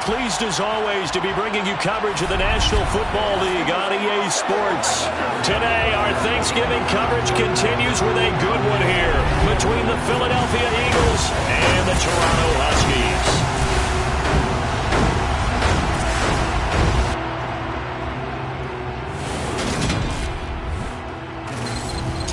pleased as always to be bringing you coverage of the National Football League on EA Sports. Today, our Thanksgiving coverage continues with a good one here between the Philadelphia Eagles and the Toronto Huskies.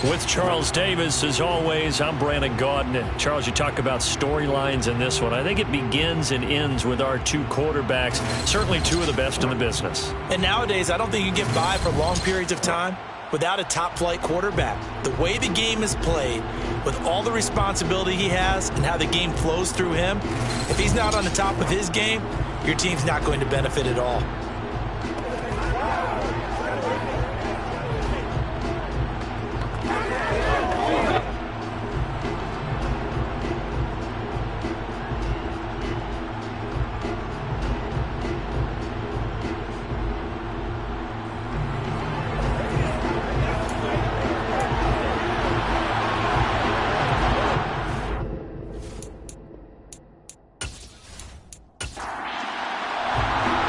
With Charles Davis, as always, I'm Brandon Gaudin. Charles, you talk about storylines in this one. I think it begins and ends with our two quarterbacks, certainly two of the best in the business. And nowadays, I don't think you can get by for long periods of time without a top-flight quarterback. The way the game is played, with all the responsibility he has and how the game flows through him, if he's not on the top of his game, your team's not going to benefit at all.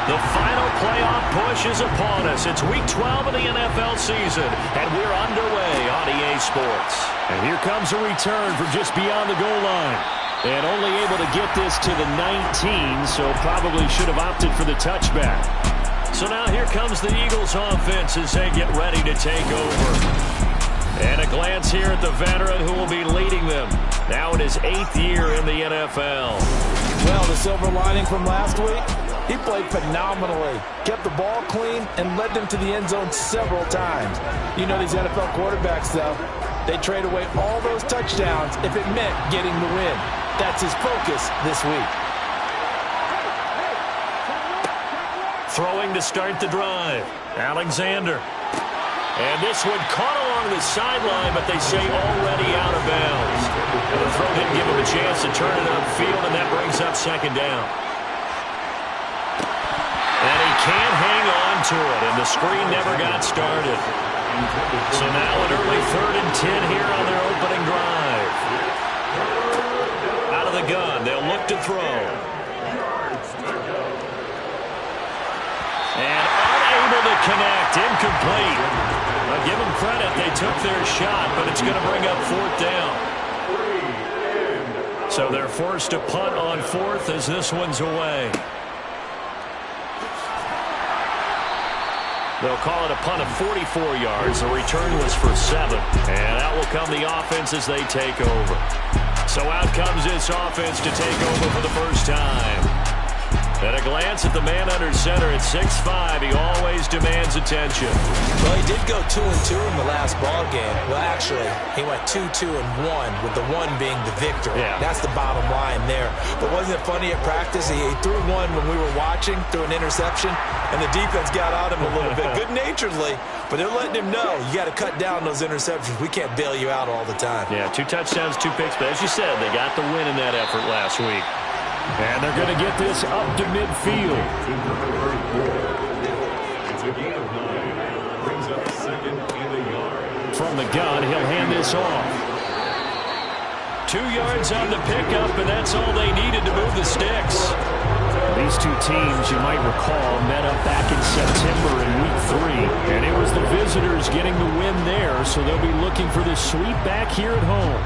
The final playoff push is upon us. It's Week 12 of the NFL season, and we're underway on EA Sports. And here comes a return from just beyond the goal line. And only able to get this to the 19, so probably should have opted for the touchback. So now here comes the Eagles offense as they get ready to take over. And a glance here at the veteran who will be leading them, now in his 8th year in the NFL. Well, the silver lining from last week, he played phenomenally, kept the ball clean, and led them to the end zone several times. You know these NFL quarterbacks, though, they trade away all those touchdowns if it meant getting the win. That's his focus this week. Throwing to start the drive, Alexander. And this one caught along the sideline, but they say already out of bounds. And the throw didn't give him a chance to turn it upfield, and that brings up second down. And he can't hang on to it, and the screen never got started. So now an early 3rd and 10 here on their opening drive. Out of the gun, they'll look to throw. And unable to connect, incomplete. I'll give them credit, they took their shot, but it's going to bring up 4th down. So they're forced to punt on 4th as this one's away. They'll call it a punt of 44 yards. The return was for 7. And out will come the offense as they take over. So out comes this offense to take over for the first time. And a glance at the man under center at 6'5", he always demands attention. Well, he did go 2-2 in the last ball game. Well, actually, he went 2-2-1, with the 1 being the victory. Yeah. That's the bottom line there. But wasn't it funny at practice? He threw one when we were watching, threw an interception, and the defense got on him a little bit, good-naturedly. But they're letting him know, you got to cut down those interceptions. We can't bail you out all the time. Yeah, 2 touchdowns, 2 picks. But as you said, they got the win in that effort last week. And they're going to get this up to midfield. From the gun, he'll hand this off. 2 yards on the pickup, and that's all they needed to move the sticks. These two teams, you might recall, met up back in September in Week 3. And it was the visitors getting the win there, so they'll be looking for the sweep back here at home.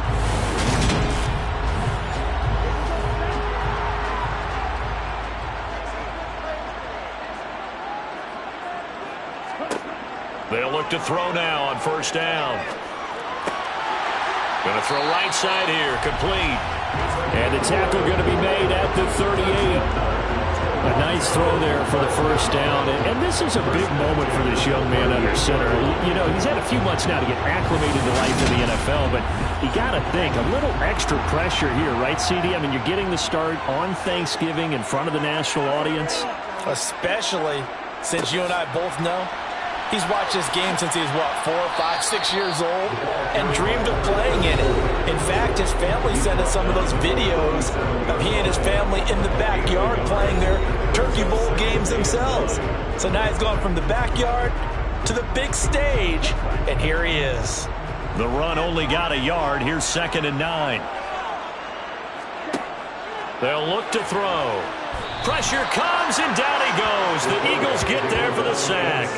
They'll look to throw now on 1st down. Going to throw right side here, complete. And the tackle going to be made at the 38. A nice throw there for the 1st down. And this is a big moment for this young man under center. You know, he's had a few months now to get acclimated to life in the NFL, but you got to think, a little extra pressure here, right, CD? I mean, you're getting the start on Thanksgiving in front of the national audience. Especially since you and I both know he's watched this game since he was, what, 4, 5, 6 years old, and dreamed of playing in it. In fact, his family sent us some of those videos of he and his family in the backyard playing their Turkey Bowl games themselves. So now he's gone from the backyard to the big stage, and here he is. The run only got a yard. Here's 2nd and 9. They'll look to throw. Pressure comes, and down he goes. The Eagles get there for the sack.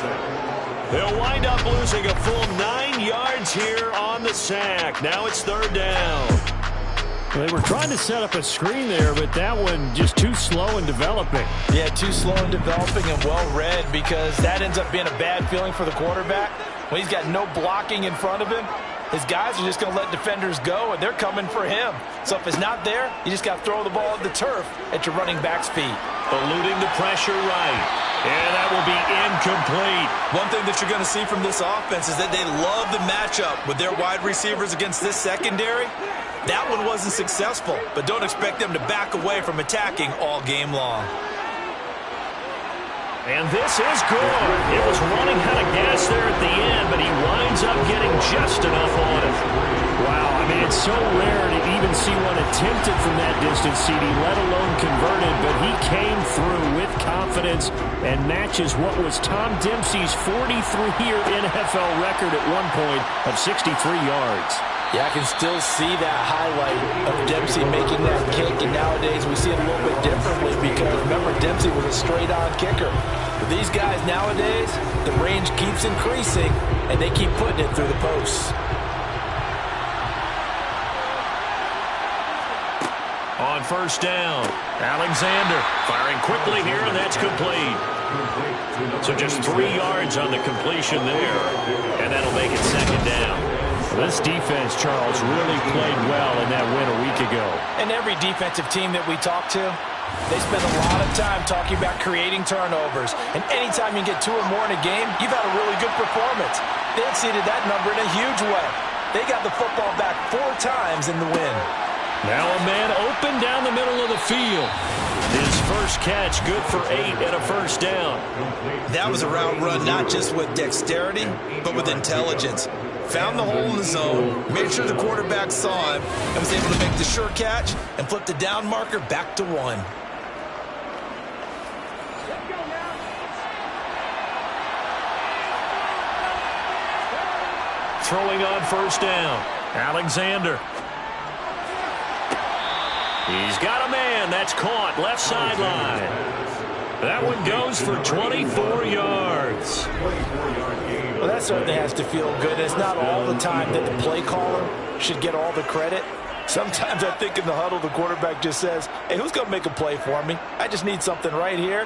They'll wind up losing a full 9 yards here on the sack. Now it's third down. They were trying to set up a screen there, but that one just too slow in developing. Yeah, too slow in developing and well read, because that ends up being a bad feeling for the quarterback. When he's got no blocking in front of him, his guys are just going to let defenders go, and they're coming for him. So if it's not there, you just got to throw the ball at the turf at your running back's feet. Eluding the pressure right. And that will be incomplete. One thing that you're going to see from this offense is that they love the matchup with their wide receivers against this secondary. That one wasn't successful, but don't expect them to back away from attacking all game long. And this is good. It was running out of gas there at the end, but he winds up getting just enough on it. Wow, I mean, it's so rare to even see one attempted from that distance, CD, let alone converted, but he came through with confidence and matches what was Tom Dempsey's 43-year NFL record at one point of 63 yards. Yeah, I can still see that highlight of Dempsey making that kick, and nowadays we see it a little bit differently because, remember, Dempsey was a straight-on kicker. But these guys nowadays, the range keeps increasing, and they keep putting it through the posts. On first down, Alexander firing quickly here, and that's complete. So just 3 yards on the completion there, and that'll make it second down. Well, this defense, Charles, really played well in that win a week ago. And every defensive team that we talk to, they spend a lot of time talking about creating turnovers. And anytime you get 2 or more in a game, you've had a really good performance. They exceeded that number in a huge way. They got the football back 4 times in the win. Now a man open down the middle of the field. His first catch, good for 8 and a first down. That was a route run not just with dexterity, but with intelligence. Found the hole in the zone, made sure the quarterback saw him, and was able to make the sure catch and flip the down marker back to 1. Throwing on first down, Alexander. He's got a man. That's caught. Left sideline. That one goes for 24 yards. Well, that certainly has to feel good. It's not all the time that the play caller should get all the credit. Sometimes I think in the huddle, the quarterback just says, hey, who's going to make a play for me? I just need something right here.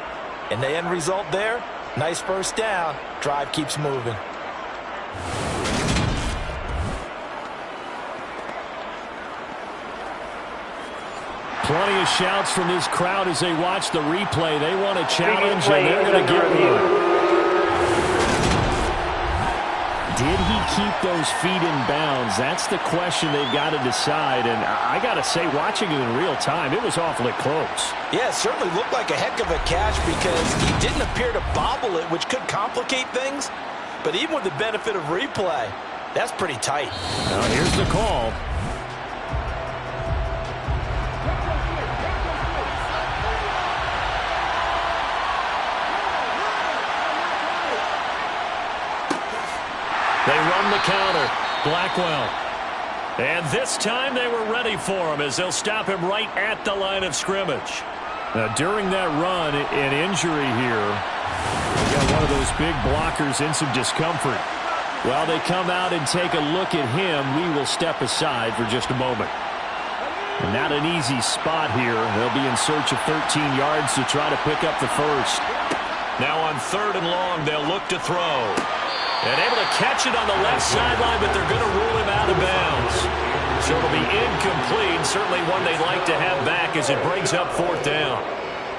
And the end result there, nice first down. Drive keeps moving. Plenty of shouts from this crowd as they watch the replay. They want a challenge, and they're going to get one. Did he keep those feet in bounds? That's the question they've got to decide. And I got to say, watching it in real time, it was awfully close. Yeah, it certainly looked like a heck of a catch because he didn't appear to bobble it, which could complicate things. But even with the benefit of replay, that's pretty tight. Now here's the call. They run the counter. Blackwell. And this time they were ready for him as they'll stop him right at the line of scrimmage. Now, during that run, an injury here. We got one of those big blockers in some discomfort. While they come out and take a look at him, we will step aside for just a moment. And not an easy spot here. They'll be in search of 13 yards to try to pick up the first. Now on 3rd and long, they'll look to throw. And able to catch it on the left sideline, but they're going to rule him out of bounds. So it'll be incomplete. Certainly one they'd like to have back as it brings up 4th down.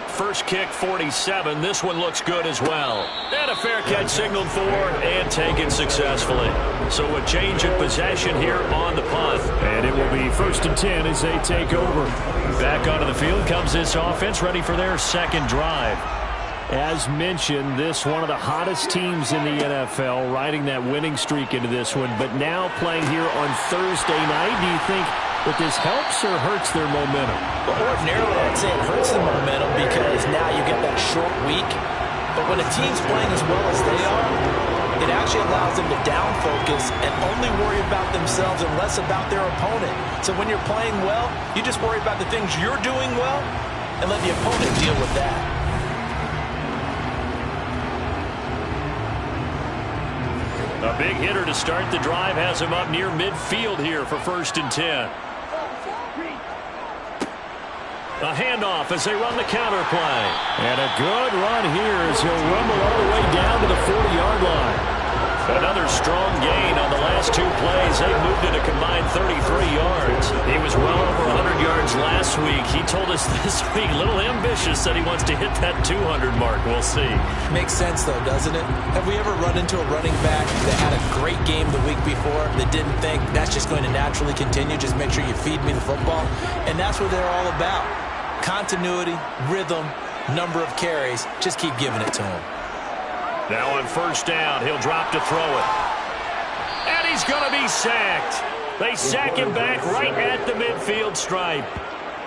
First kick, 47. This one looks good as well. And a fair catch signaled for and taken successfully. So a change of possession here on the punt. And it will be 1st and 10 as they take over. Back onto the field comes this offense, ready for their second drive. As mentioned, this one of the hottest teams in the NFL, riding that winning streak into this one, but now playing here on Thursday night. Do you think that this helps or hurts their momentum? Well, ordinarily, I'd say it hurts the momentum because now you get that short week. But when a team's playing as well as they are, It actually allows them to down focus and only worry about themselves and less about their opponent. So when you're playing well, you just worry about the things you're doing well and let the opponent deal with that. A big hitter to start the drive has him up near midfield here for 1st and 10. A handoff as they run the counter play. And a good run here as he'll rumble all the way down to the 40-yard line. Another strong gain on the last 2 plays. They moved it a combined 33 yards. He was well over 100 yards last week. He told us this week, a little ambitious, that he wants to hit that 200 mark. We'll see. Makes sense, though, doesn't it? Have we ever run into a running back that had a great game the week before that didn't think that's just going to naturally continue? Just make sure you feed me the football. And that's what they're all about. Continuity, rhythm, number of carries. Just keep giving it to him. Now on 1st down, he'll drop to throw it. And he's going to be sacked. They sack him back right at the midfield stripe.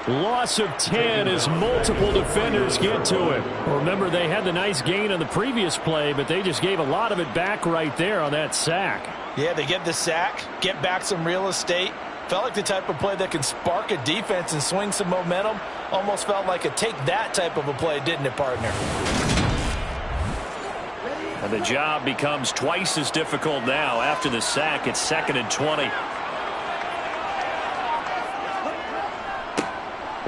Loss of 10 as multiple defenders get to it. Well, remember, they had the nice gain on the previous play, but they just gave a lot of it back right there on that sack. Yeah, they get the sack, get back some real estate. Felt like the type of play that can spark a defense and swing some momentum. Almost felt like a take that type of a play, didn't it, partner? And the job becomes twice as difficult now. After the sack, it's 2nd and 20.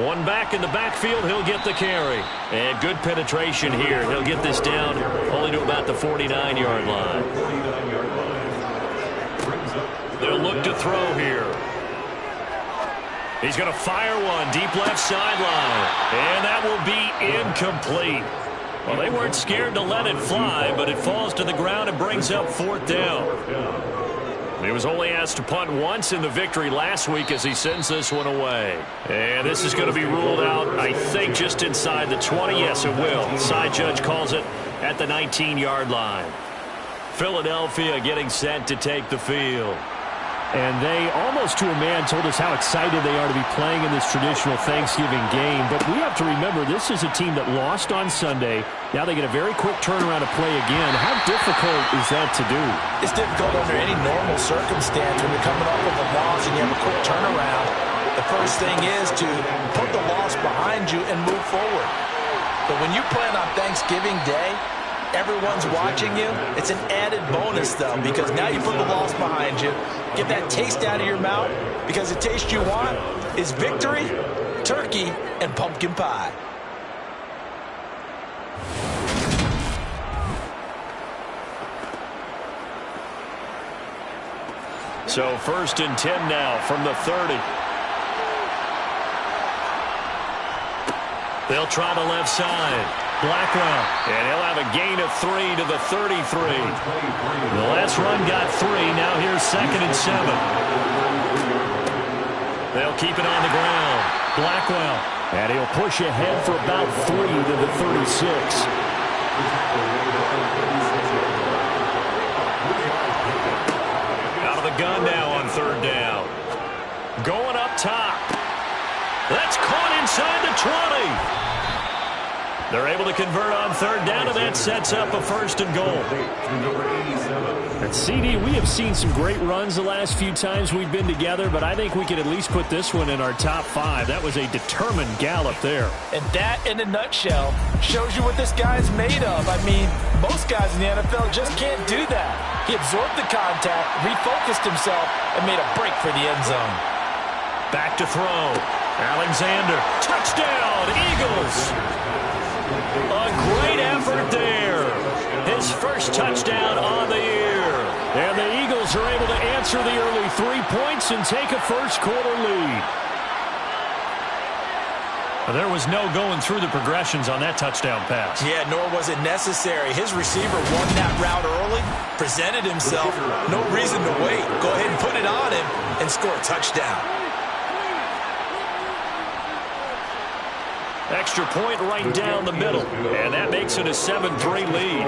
One back in the backfield, he'll get the carry. And good penetration here. He'll get this down only to about the 49-yard line. They'll look to throw here. He's going to fire one deep left sideline. And that will be incomplete. Well, they weren't scared to let it fly, but it falls to the ground and brings up 4th down. He was only asked to punt once in the victory last week as he sends this one away. And this is going to be ruled out, I think, just inside the 20. Yes, it will. Side judge calls it at the 19-yard line. Philadelphia getting set to take the field. And they, almost to a man, told us how excited they are to be playing in this traditional Thanksgiving game. But we have to remember, this is a team that lost on Sunday. Now they get a very quick turnaround to play again. How difficult is that to do? It's difficult under any normal circumstance when you're coming off of a loss and you have a quick turnaround. The first thing is to put the loss behind you and move forward. But when you play on Thanksgiving Day, everyone's watching you. It's an added bonus, though, because now you put the loss behind you. Get that taste out of your mouth, because the taste you want is victory, turkey, and pumpkin pie. So 1st and 10 now from the 30. They'll try the left side. Blackwell, and he'll have a gain of 3 to the 33. The last run got 3. Now here's 2nd and 7. They'll keep it on the ground. Blackwell, and he'll push ahead for about 3 to the 36. Out of the gun now on 3rd down. Going up top. That's caught inside the 20. They're able to convert on 3rd down, and that sets up a 1st and goal. And CD, we have seen some great runs the last few times we've been together, but I think we can at least put this one in our top 5. That was a determined gallop there. And that, in a nutshell, shows you what this guy's made of. I mean, most guys in the NFL just can't do that. He absorbed the contact, refocused himself, and made a break for the end zone. Back to throw. Alexander. Touchdown, Eagles. A great effort there. His first touchdown on the year. And the Eagles are able to answer the early 3 points and take a first-quarter lead. There was no going through the progressions on that touchdown pass. Yeah, nor was it necessary. His receiver won that route early, presented himself. No reason to wait. Go ahead and put it on him and score a touchdown. Extra point right down the middle. And that makes it a 7-3 lead.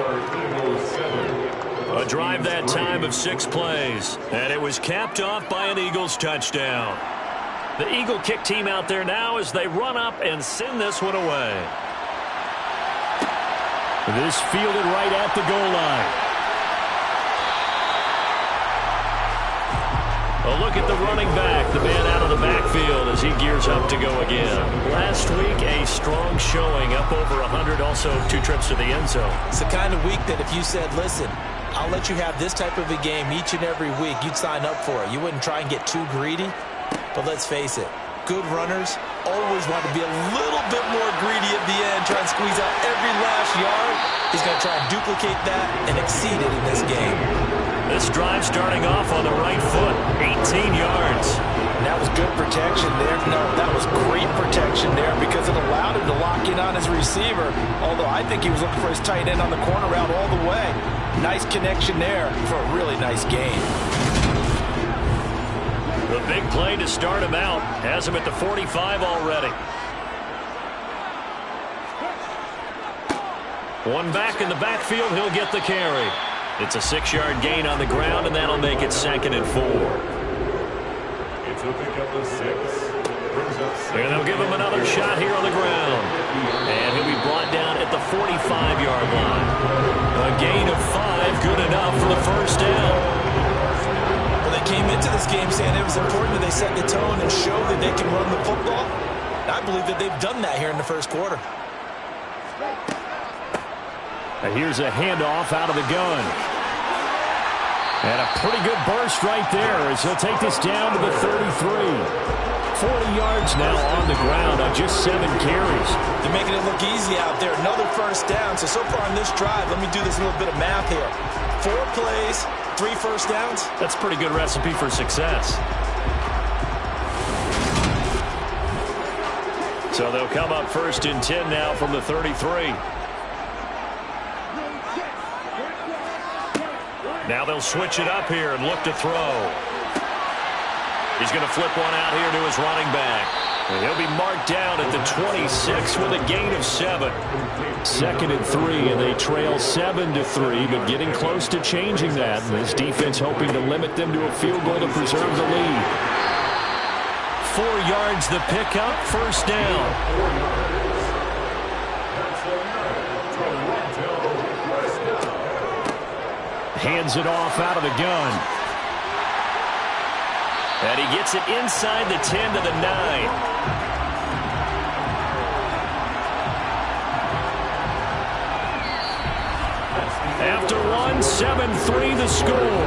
A drive that time of 6 plays. And it was capped off by an Eagles touchdown. The Eagle kick team out there now as they run up and send this one away. This fielded right at the goal line. A look at the running back, the man out of the backfield as he gears up to go again. Last week, a strong showing, up over 100, also 2 trips to the end zone. It's the kind of week that if you said, listen, I'll let you have this type of a game each and every week, you'd sign up for it. You wouldn't try and get too greedy. But let's face it, good runners always want to be a little bit more greedy at the end, try and squeeze out every last yard. He's going to try and duplicate that and exceed it in this game. This drive starting off on the right foot, 18 yards. And that was good protection there. No, that was great protection there because it allowed him to lock in on his receiver, although I think he was looking for his tight end on the corner route all the way. Nice connection there for a really nice game. The big play to start him out has him at the 45 already. One back in the backfield, he'll get the carry. It's a 6-yard gain on the ground, and that'll make it 2nd and 4. It's a pick up of 6. And they'll give him another shot here on the ground. And he'll be brought down at the 45-yard line. A gain of 5, good enough for the first down. Well, they came into this game saying it was important that they set the tone and show that they can run the football. I believe that they've done that here in the first quarter. And here's a handoff out of the gun. And a pretty good burst right there as he'll take this down to the 33. 40 yards now on the ground on just 7 carries. They're making it look easy out there. Another first down. So far in this drive, let me do this little bit of math here. 4 plays, 3 first downs. That's a pretty good recipe for success. So they'll come up 1st and 10 now from the 33. Now they'll switch it up here and look to throw. He's going to flip one out here to his running back. And he'll be marked down at the 26 with a gain of 7. 2nd and 3, and they trail 7-3, but getting close to changing that. And this defense hoping to limit them to a field goal to preserve the lead. 4 yards the pickup, first down. Hands it off out of the gun. And he gets it inside the 10 to the 9. After one, 7-3 the score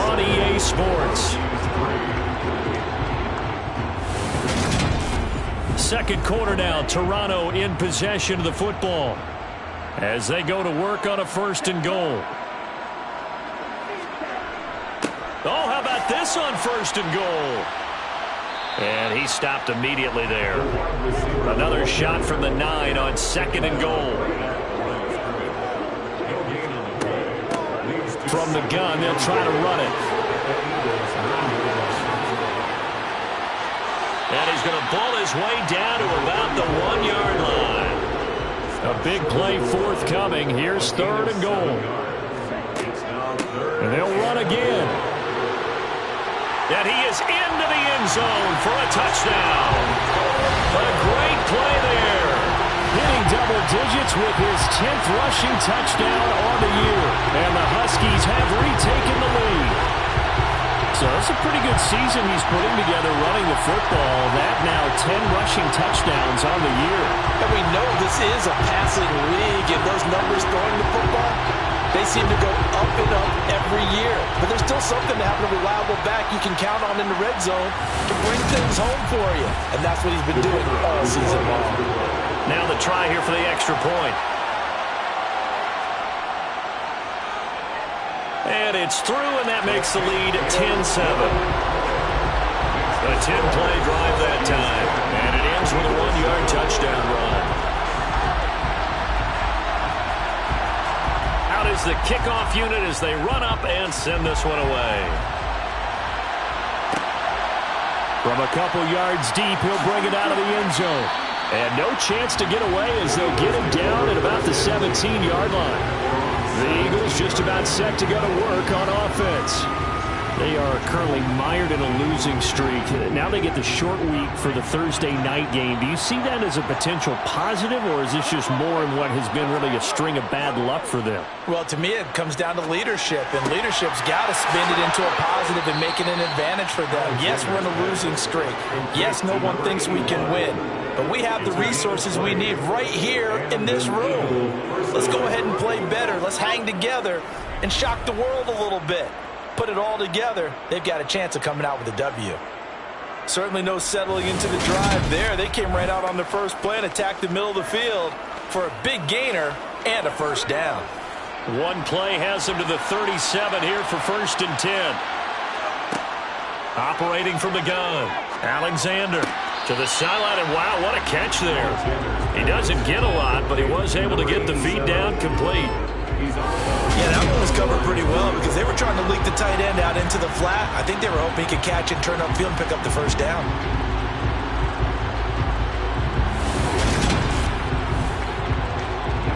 on EA Sports. Second quarter now, Toronto in possession of the football as they go to work on a 1st and goal. Oh, how about this on 1st and goal? And he stopped immediately there. Another shot from the 9 on 2nd and goal. From the gun, they'll try to run it. And he's going to ball his way down to about the 1-yard line. A big play forthcoming. Here's 3rd and goal. And they'll run again. And he is into the end zone for a touchdown. A great play there. Hitting double digits with his 10th rushing touchdown on the year. And the Huskies have retaken the lead. So it's a pretty good season he's putting together running the football. That now 10 rushing touchdowns on the year. And we know this is a passing league, and those numbers throwing the football, they seem to go up and up every year. But there's still something to having a reliable back you can count on in the red zone to bring things home for you. And that's what he's been doing all season long. Now the try here for the extra point. And it's through, and that makes the lead 10-7. A 10-play drive that time. And it ends with a 1-yard touchdown run. Out is the kickoff unit as they run up and send this one away. From a couple yards deep, he'll bring it out of the end zone. And no chance to get away as they'll get him down at about the 17-yard line. The Eagles just about set to go to work on offense. They are currently mired in a losing streak. Now they get the short week for the Thursday night game. Do you see that as a potential positive, or is this just more in what has been really a string of bad luck for them? Well, to me, it comes down to leadership, and leadership's got to spin it into a positive and make it an advantage for them. Yes, we're in a losing streak. Yes, no one thinks we can win, but we have the resources we need right here in this room. Let's go ahead and play better. Let's hang together and shock the world a little bit. Put it all together, they've got a chance of coming out with a W. Certainly no settling into the drive there. They came right out on their first play and attacked the middle of the field for a big gainer and a first down. One play has them to the 37 here for 1st and 10. Operating from the gun, Alexander to the sideline, and wow, what a catch there. He doesn't get a lot, but he was able to get the feed down complete. Yeah, that one was covered pretty well because they were trying to leak the tight end out into the flat. I think they were hoping he could catch it, turn upfield, and pick up the first down.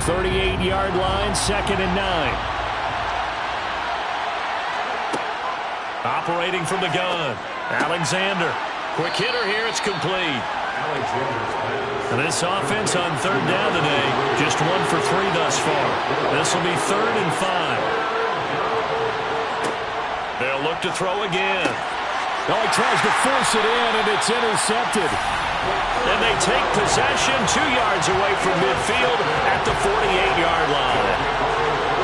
.38-yard line, 2nd and 9. Operating from the gun, Alexander. Quick hitter here, it's complete. And this offense on 3rd down today, just 1 for 3 thus far. This will be 3rd and 5. They'll look to throw again. Oh, he tries to force it in, and it's intercepted. And they take possession 2 yards away from midfield at the 48-yard line.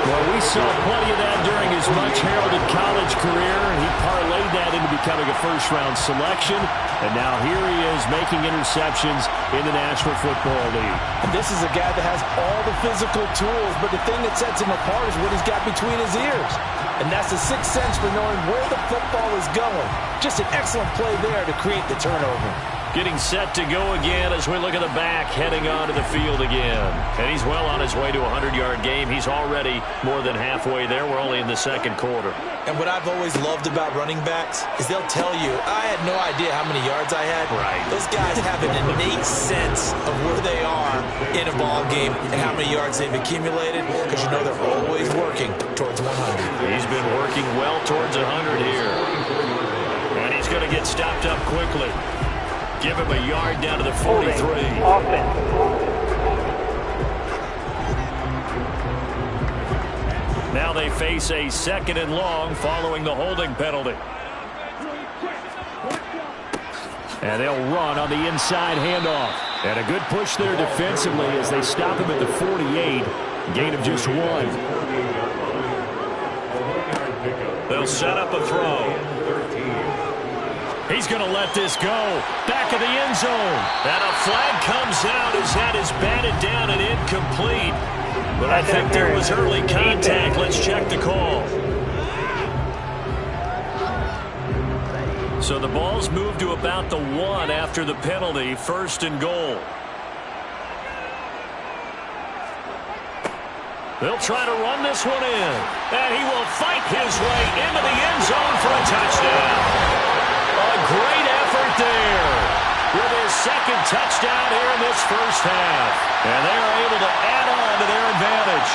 Well, we saw plenty of that during his much-heralded college career. He parlayed that into becoming a first-round selection. And now here he is making interceptions in the National Football League. And this is a guy that has all the physical tools, but the thing that sets him apart is what he's got between his ears. And that's the sixth sense for knowing where the football is going. Just an excellent play there to create the turnover. Getting set to go again as we look at the back, heading onto the field again. And he's well on his way to a 100-yard game. He's already more than halfway there. We're only in the 2nd quarter. And what I've always loved about running backs is they'll tell you, I had no idea how many yards I had. Right. Those guys have an innate sense of where they are in a ball game and how many yards they've accumulated, because you know they're always working towards 100. He's been working well towards 100 here. And he's going to get stopped up quickly. Give him a yard down to the 43. Now they face a 2nd and long following the holding penalty. And they'll run on the inside handoff. And a good push there defensively as they stop him at the 48. Gain of just 1. They'll set up a throw. He's going to let this go. Back of the end zone. And a flag comes out as that is batted down and incomplete. But I think there was early contact. Let's check the call. So the ball's moved to about the 1 after the penalty. 1st and goal. They'll try to run this one in. And he will fight his way into the end zone for a touchdown. A great effort there with his 2nd touchdown here in this first half. And they are able to add on to their advantage.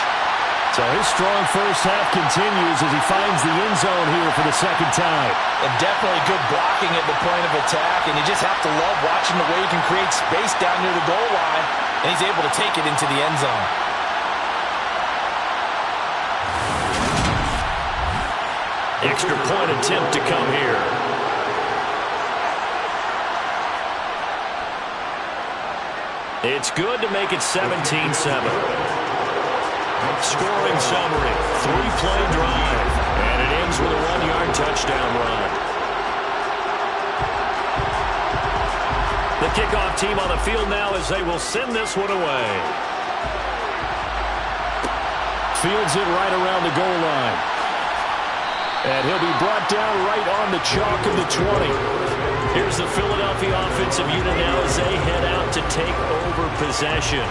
So his strong first half continues as he finds the end zone here for the 2nd time. And definitely good blocking at the point of attack, and you just have to love watching the way he can create space down near the goal line, and he's able to take it into the end zone. Extra point attempt to come here. It's good to make it 17-7. Scoring summary, 3-play drive, and it ends with a 1-yard touchdown run. The kickoff team on the field now as they will send this one away. Fields it right around the goal line. And he'll be brought down right on the chalk of the 20. Here's the Philadelphia offensive unit now as they head out to take over possession.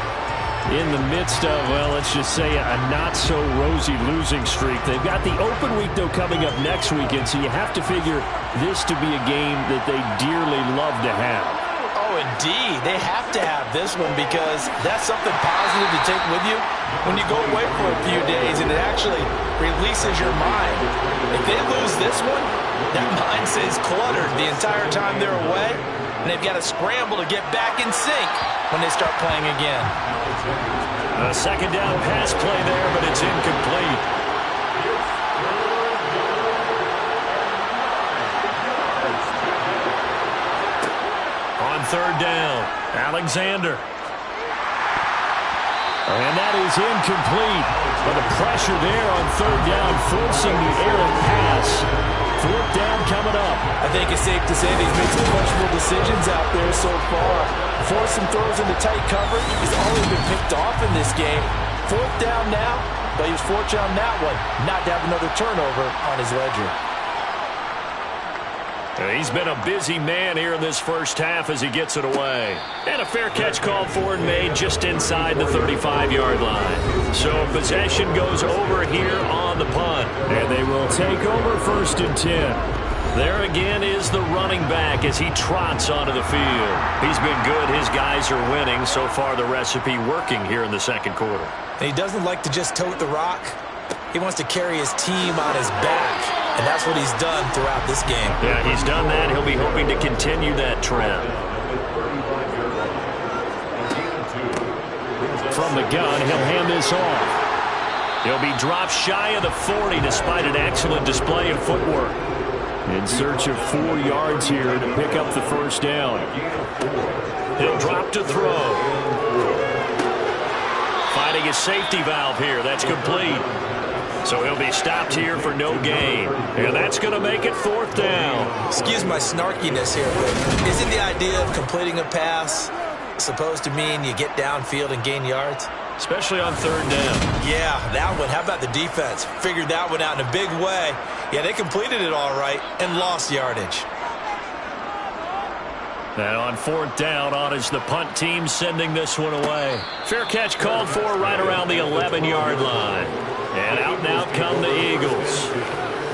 In the midst of, well, let's just say a not-so-rosy losing streak. They've got the open week, though, coming up next weekend, so you have to figure this to be a game that they dearly love to have. Oh, indeed. They have to have this one because that's something positive to take with you when you go away for a few days, and it actually releases your mind. If they lose this one, That mind stays cluttered the entire time they're away, and they've got to scramble to get back in sync when they start playing again. A second down pass play there, but it's incomplete. On third down, Alexander. And that is incomplete. But the pressure there on third down, forcing the errant pass. Fourth down coming up. I think it's safe to say that he's made some questionable decisions out there so far. Forcing throws into tight coverage. He's already been picked off in this game. Fourth down now, but he was fortunate on that one not to have another turnover on his ledger. He's been a busy man here in this first half as he gets it away. And a fair catch called for and made just inside the 35-yard line. So possession goes over here on the punt. And they will take over 1st and 10. There again is the running back as he trots onto the field. He's been good. His guys are winning. So far the recipe working here in the second quarter. And he doesn't like to just tote the rock. He wants to carry his team on his back. And that's what he's done throughout this game. Yeah, he's done that. He'll be hoping to continue that trend. From the gun, he'll hand this off. He'll be dropped shy of the 40 despite an excellent display of footwork. In search of 4 yards here to pick up the first down. He'll drop to throw. Finding a safety valve here. That's complete. So he'll be stopped here for no gain. And that's going to make it 4th down. Excuse my snarkiness here, but isn't the idea of completing a pass supposed to mean you get downfield and gain yards? Especially on third down. Yeah, that one. How about the defense? Figured that one out in a big way. Yeah, they completed it all right and lost yardage. And on 4th down, on is the punt team sending this one away. Fair catch called for right around the 11-yard line. And out come the Eagles.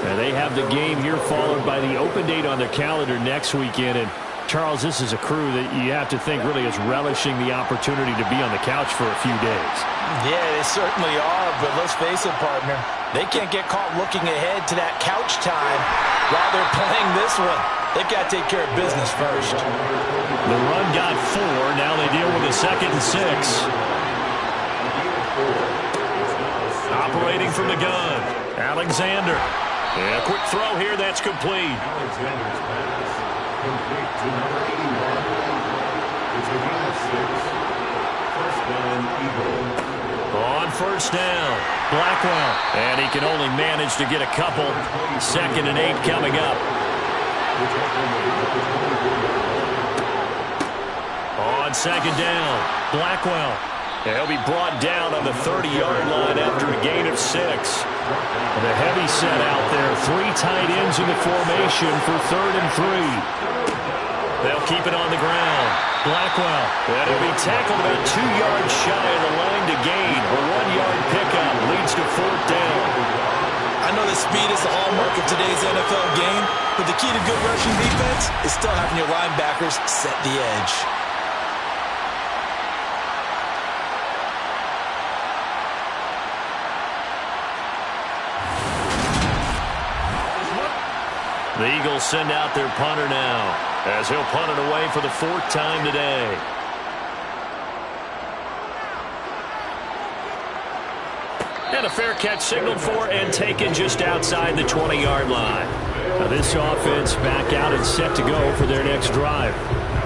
And they have the game here followed by the open date on their calendar next weekend. And Charles, this is a crew that you have to think really is relishing the opportunity to be on the couch for a few days. Yeah, they certainly are, but let's face it, partner. They can't get caught looking ahead to that couch time while they're playing this one. They've got to take care of business first. The run got 4. Now they deal with a 2nd and 6. Operating from the gun, Alexander. Yeah, quick throw here. That's complete. Alexander's pass. Complete to number 81. It's a gain of 6. First down, Eagles. On first down, Blackwell. And he can only manage to get a couple. 2nd and 8 coming up. On 2nd down, Blackwell. He'll be brought down on the 30-yard line after a gain of 6. The heavy set out there. 3 tight ends in the formation for 3rd and 3. They'll keep it on the ground. Blackwell. And he'll be tackled about 2 yards shy of the line to gain. A 1-yard pickup leads to 4th down. I know that speed is the hallmark of today's NFL game, but the key to good rushing defense is still having your linebackers set the edge. The Eagles send out their punter now as he'll punt it away for the 4th time today. And a fair catch signaled for and taken just outside the 20-yard line. Now this offense back out and set to go for their next drive.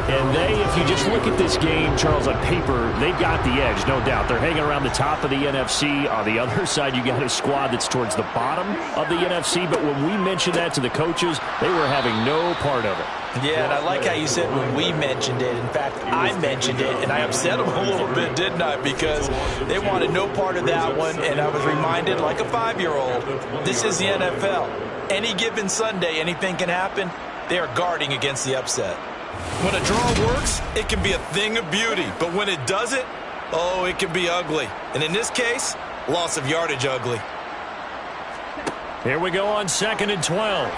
And they, if you just look at this game, Charles, on paper, they've got the edge, no doubt. They're hanging around the top of the NFC. On the other side, you got a squad that's towards the bottom of the NFC. But when we mentioned that to the coaches, they were having no part of it. Yeah, and I like how you said when we mentioned it. In fact, I mentioned it, and I upset them a little bit, didn't I? Because they wanted no part of that one, and I was reminded like a 5-year-old, this is the NFL. Any given Sunday, anything can happen. They are guarding against the upset. When a draw works, it can be a thing of beauty. But when it doesn't, oh, it can be ugly. And in this case, loss of yardage ugly. Here we go on 2nd and 12.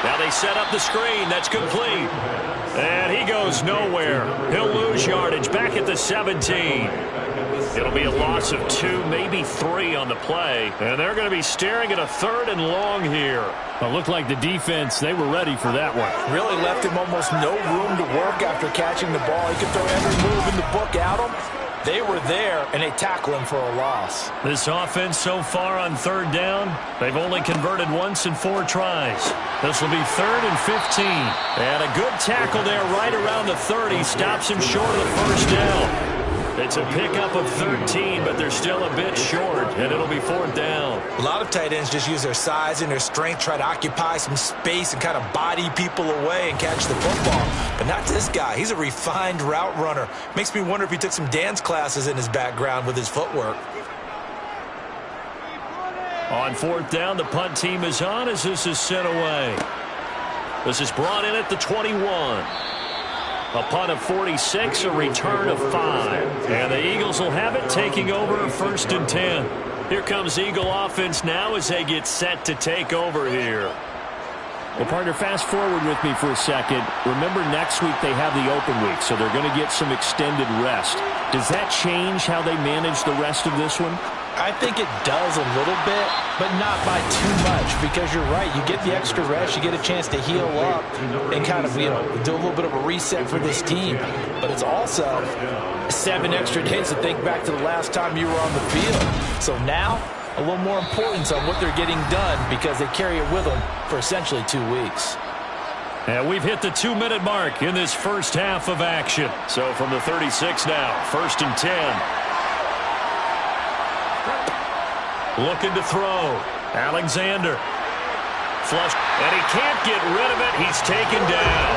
Now they set up the screen. That's complete. And he goes nowhere. He'll lose yardage back at the 17. It'll be a loss of 2, maybe 3 on the play. And they're going to be staring at a 3rd and long here. It looked like the defense, they were ready for that one. Really left him almost no room to work after catching the ball. He could throw every move in the book at him. They were there, and they tackle him for a loss. This offense so far on 3rd down, they've only converted once in 4 tries. This will be 3rd and 15. And a good tackle there right around the 30. Stops him short of the first down. It's a pickup of 13, but they're still a bit short, and it'll be 4th down. A lot of tight ends just use their size and their strength, try to occupy some space and kind of body people away and catch the football. But not this guy. He's a refined route runner. Makes me wonder if he took some dance classes in his background with his footwork. On 4th down, the punt team is on as this is sent away. This is brought in at the 21. A punt of 46, a return of 5. And the Eagles will have it, taking over 1st and 10. Here comes Eagle offense now as they get set to take over here. Well, partner, fast forward with me for a second. Remember, next week they have the open week, so they're going to get some extended rest. Does that change how they manage the rest of this one? I think it does a little bit, but not by too much, because you're right. You get the extra rest. You get a chance to heal up and kind of, do a little bit of a reset for this team. But it's also 7 extra days to think back to the last time you were on the field. So now, a little more importance on what they're getting done because they carry it with them for essentially 2 weeks. And we've hit the 2-minute mark in this first half of action. So from the 36 now, 1st and 10. Looking to throw. Alexander. Flush. And he can't get rid of it. He's taken down.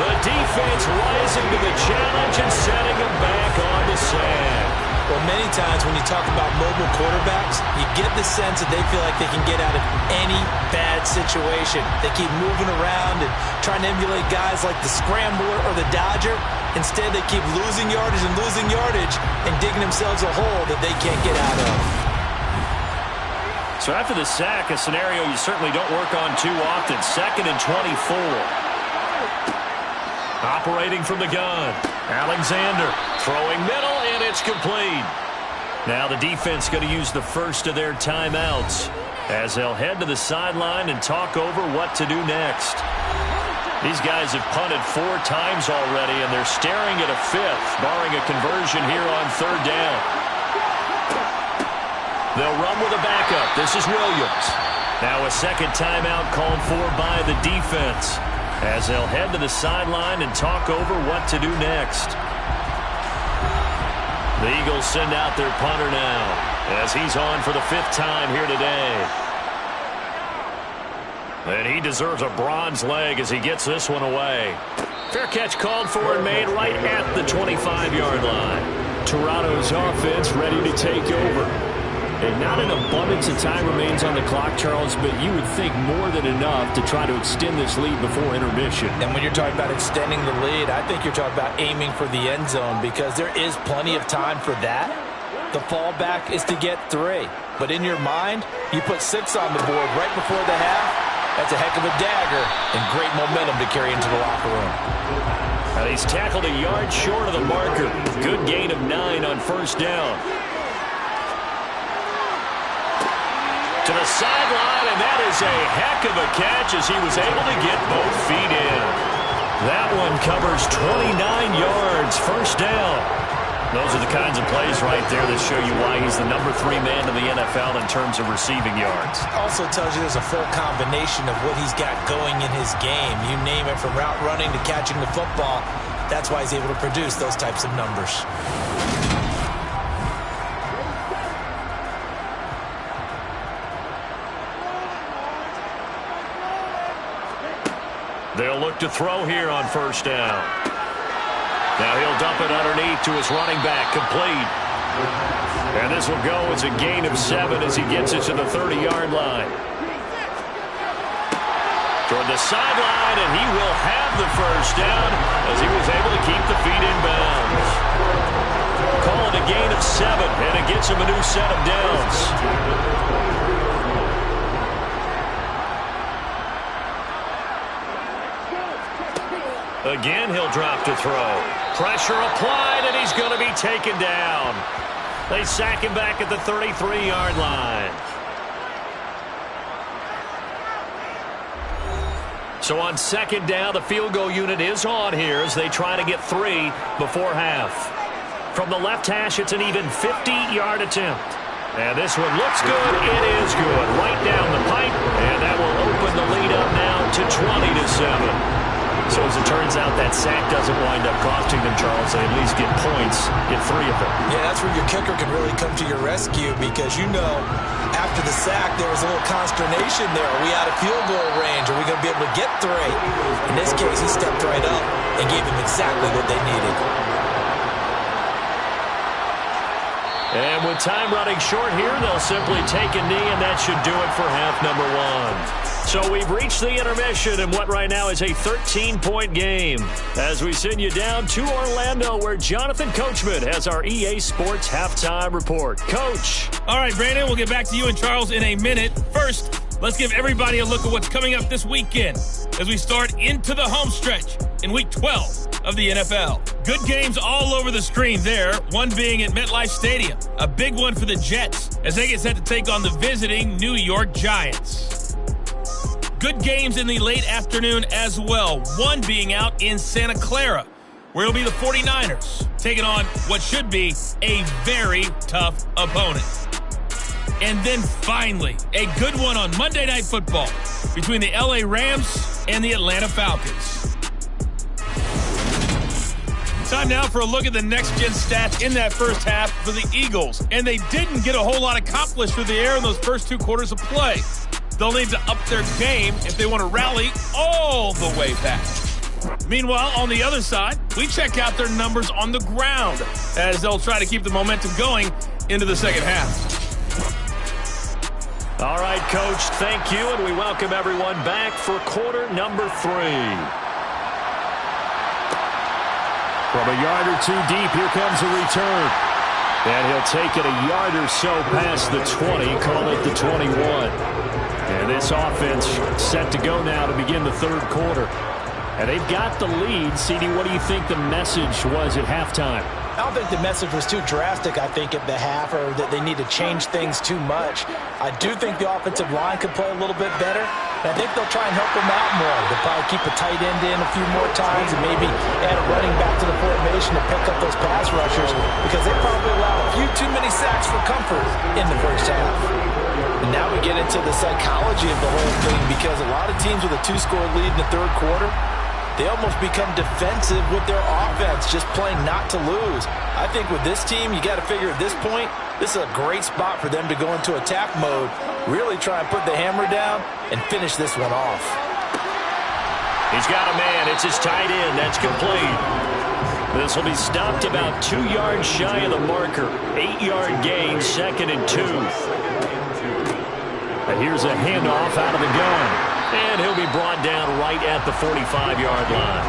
The defense rising to the challenge and setting him back on the sand. Well, many times when you talk about mobile quarterbacks, you get the sense that they feel like they can get out of any bad situation. They keep moving around and trying to emulate guys like the Scrambler or the Dodger. Instead, they keep losing yardage and digging themselves a hole that they can't get out of. So after the sack, a scenario you certainly don't work on too often. 2nd and 24. Operating from the gun. Alexander throwing middle, and it's complete. Now the defense going to use the first of their timeouts as they'll head to the sideline and talk over what to do next. These guys have punted 4 times already, and they're staring at a 5th, barring a conversion here on 3rd down. They'll run with a backup. This is Williams. Now a second timeout called for by the defense as they'll head to the sideline and talk over what to do next. The Eagles send out their punter now as he's on for the 5th time here today. And he deserves a bronze leg as he gets this one away. Fair catch called for and made right at the 25-yard line. Toronto's offense ready to take over. And not an abundance of time remains on the clock, Charles, but you would think more than enough to try to extend this lead before intermission. And when you're talking about extending the lead, I think you're talking about aiming for the end zone because there is plenty of time for that. The fallback is to get 3. But in your mind, you put 6 on the board right before the half. That's a heck of a dagger and great momentum to carry into the locker room. And he's tackled a yard short of the marker. Good gain of 9 on 1st down. To the sideline, and that is a heck of a catch as he was able to get both feet in. That one covers 29 yards, 1st down. Those are the kinds of plays right there that show you why he's the number 3 man in the NFL in terms of receiving yards. Also tells you there's a full combination of what he's got going in his game. You name it, from route running to catching the football. That's why he's able to produce those types of numbers. They'll look to throw here on 1st down. Now he'll dump it underneath to his running back, complete. And this will go as a gain of 7 as he gets it to the 30-yard line. Toward the sideline, and he will have the 1st down as he was able to keep the feet in bounds. Call it a gain of 7, and it gets him a new set of downs. Again, he'll drop to throw. Pressure applied, and he's going to be taken down. They sack him back at the 33-yard line. So on second down, the field goal unit is on here as they try to get 3 before half. From the left hash, it's an even 50-yard attempt. And this one looks good. It is good. Right down the pipe. And that will open the lead up now to 20-7. So as it turns out, that sack doesn't wind up costing them, Charles. They at least get points, get 3 of them. Yeah, that's where your kicker can really come to your rescue because, you know, after the sack, there was a little consternation there. Are we out of field goal range? Are we going to be able to get 3? In this case, he stepped right up and gave them exactly what they needed. And with time running short here, they'll simply take a knee, and that should do it for half number 1. So we've reached the intermission in what right now is a 13-point game as we send you down to Orlando where Jonathan Coachman has our EA Sports Halftime Report. Coach. All right, Brandon, we'll get back to you and Charles in a minute. First, let's give everybody a look at what's coming up this weekend as we start into the home stretch in Week 12 of the NFL. Good games all over the screen there, one being at MetLife Stadium. A big one for the Jets as they get set to take on the visiting New York Giants. Good games in the late afternoon as well, one being out in Santa Clara, where it'll be the 49ers taking on what should be a very tough opponent. And then finally, a good one on Monday Night Football between the LA Rams and the Atlanta Falcons. Time now for a look at the next-gen stats in that first half for the Eagles. And they didn't get a whole lot accomplished through the air in those first 2 quarters of play. They'll need to up their game if they want to rally all the way back. Meanwhile, on the other side, we check out their numbers on the ground as they'll try to keep the momentum going into the second half. All right, Coach, thank you, and we welcome everyone back for quarter number 3. From a yard or 2 deep, here comes a return. And he'll take it a yard or so past the 20, call it the 21. And this offense set to go now to begin the third quarter. And they've got the lead. CD, what do you think the message was at halftime? I don't think the message was too drastic, I think, at the half, or that they need to change things too much. I do think the offensive line could play a little bit better, and I think they'll try and help them out more. They'll probably keep a tight end in a few more times and maybe add a running back to the formation to pick up those pass rushers because they probably allowed a few too many sacks for comfort in the first half. And now we get into the psychology of the whole thing because a lot of teams with a 2-score lead in the third quarter, they almost become defensive with their offense, just playing not to lose. I think with this team, you got to figure at this point, this is a great spot for them to go into attack mode, really try and put the hammer down and finish this one off. He's got a man. It's his tight end. That's complete. This will be stopped about 2 yards shy of the marker. 8-yard gain, 2nd and 2. And here's a handoff out of the gun. And he'll be brought down right at the 45-yard line.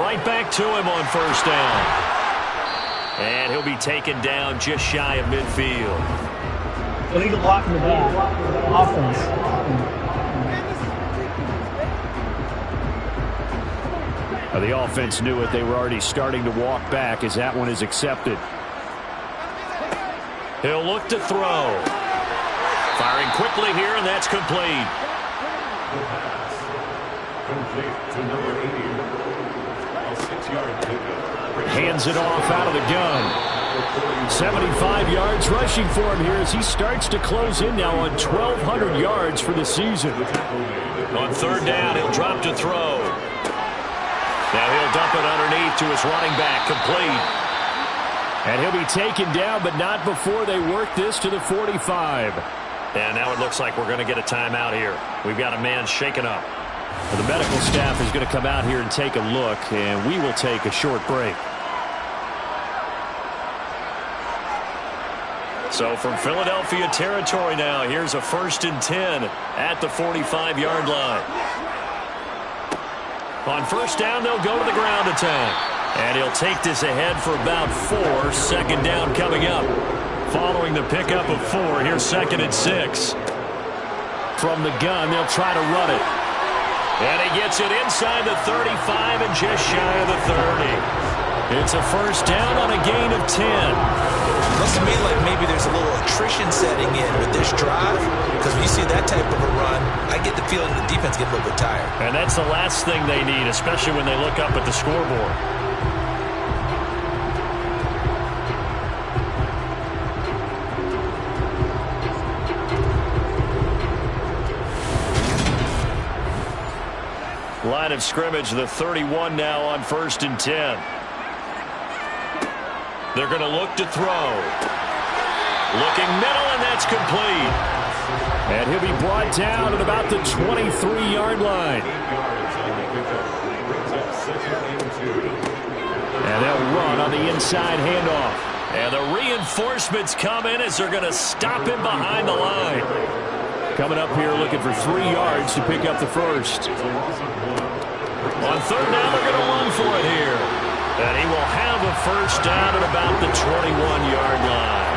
Right back to him on first down. And he'll be taken down just shy of midfield. Illegal block in the back. Offense. The offense knew it. They were already starting to walk back as that one is accepted. He'll look to throw. Firing quickly here, and that's complete. Complete to number 80. A 6-yard pickup. Hands it off out of the gun. 75 yards rushing for him here as he starts to close in now on 1,200 yards for the season. On third down, he'll drop to throw. Now he'll dump it underneath to his running back, complete. And he'll be taken down, but not before they work this to the 45. And now it looks like we're going to get a timeout here. We've got a man shaken up. Well, the medical staff is going to come out here and take a look, and we will take a short break. So from Philadelphia territory now, here's a 1st and 10 at the 45-yard line. On first down, they'll go to the ground attack. And he'll take this ahead for about 4. 2nd down coming up. Following the pickup of 4, here's 2nd and 6. from the gun. They'll try to run it. And he gets it inside the 35 and just shy of the 30. It's a first down on a gain of 10. Looks to me like maybe there's a little attrition setting in with this drive, because when you see that type of a run, I get the feeling the defense gets a little bit tired. And that's the last thing they need, especially when they look up at the scoreboard. Line of scrimmage, the 31 now on 1st and 10. They're going to look to throw. Looking middle, and that's complete. And he'll be brought down at about the 23-yard line. And they'll run on the inside handoff. And the reinforcements come in as they're going to stop him behind the line. Coming up here looking for 3 yards to pick up the first. On 3rd down, they're going to run for it here. And he will have a first down at about the 21-yard line.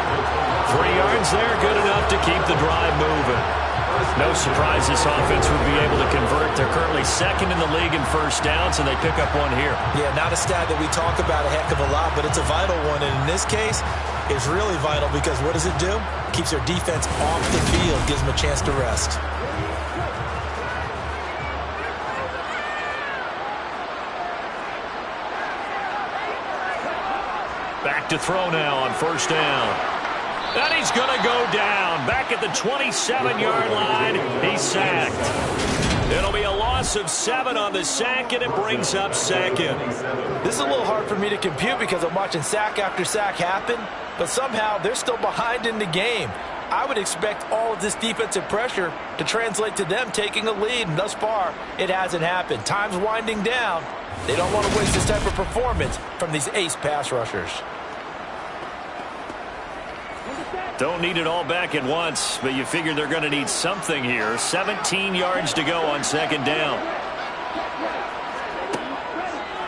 3 yards there, good enough to keep the drive moving. No surprise this offense would be able to convert. They're currently 2nd in the league in first downs, and they pick up one here. Yeah, not a stat that we talk about a heck of a lot, but it's a vital one. And in this case, it's really vital because what does it do? Keeps their defense off the field, gives them a chance to rest. Back to throw now on 1st down. And he's going to go down. Back at the 27-yard line. He's sacked. It'll be a loss of 7 on the sack, and it brings up 2nd. This is a little hard for me to compute because I'm watching sack after sack happen, but somehow they're still behind in the game. I would expect all of this defensive pressure to translate to them taking a lead, and thus far, it hasn't happened. Time's winding down. They don't want to waste this type of performance from these ace pass rushers. Don't need it all back at once, but you figure they're going to need something here. 17 yards to go on 2nd down.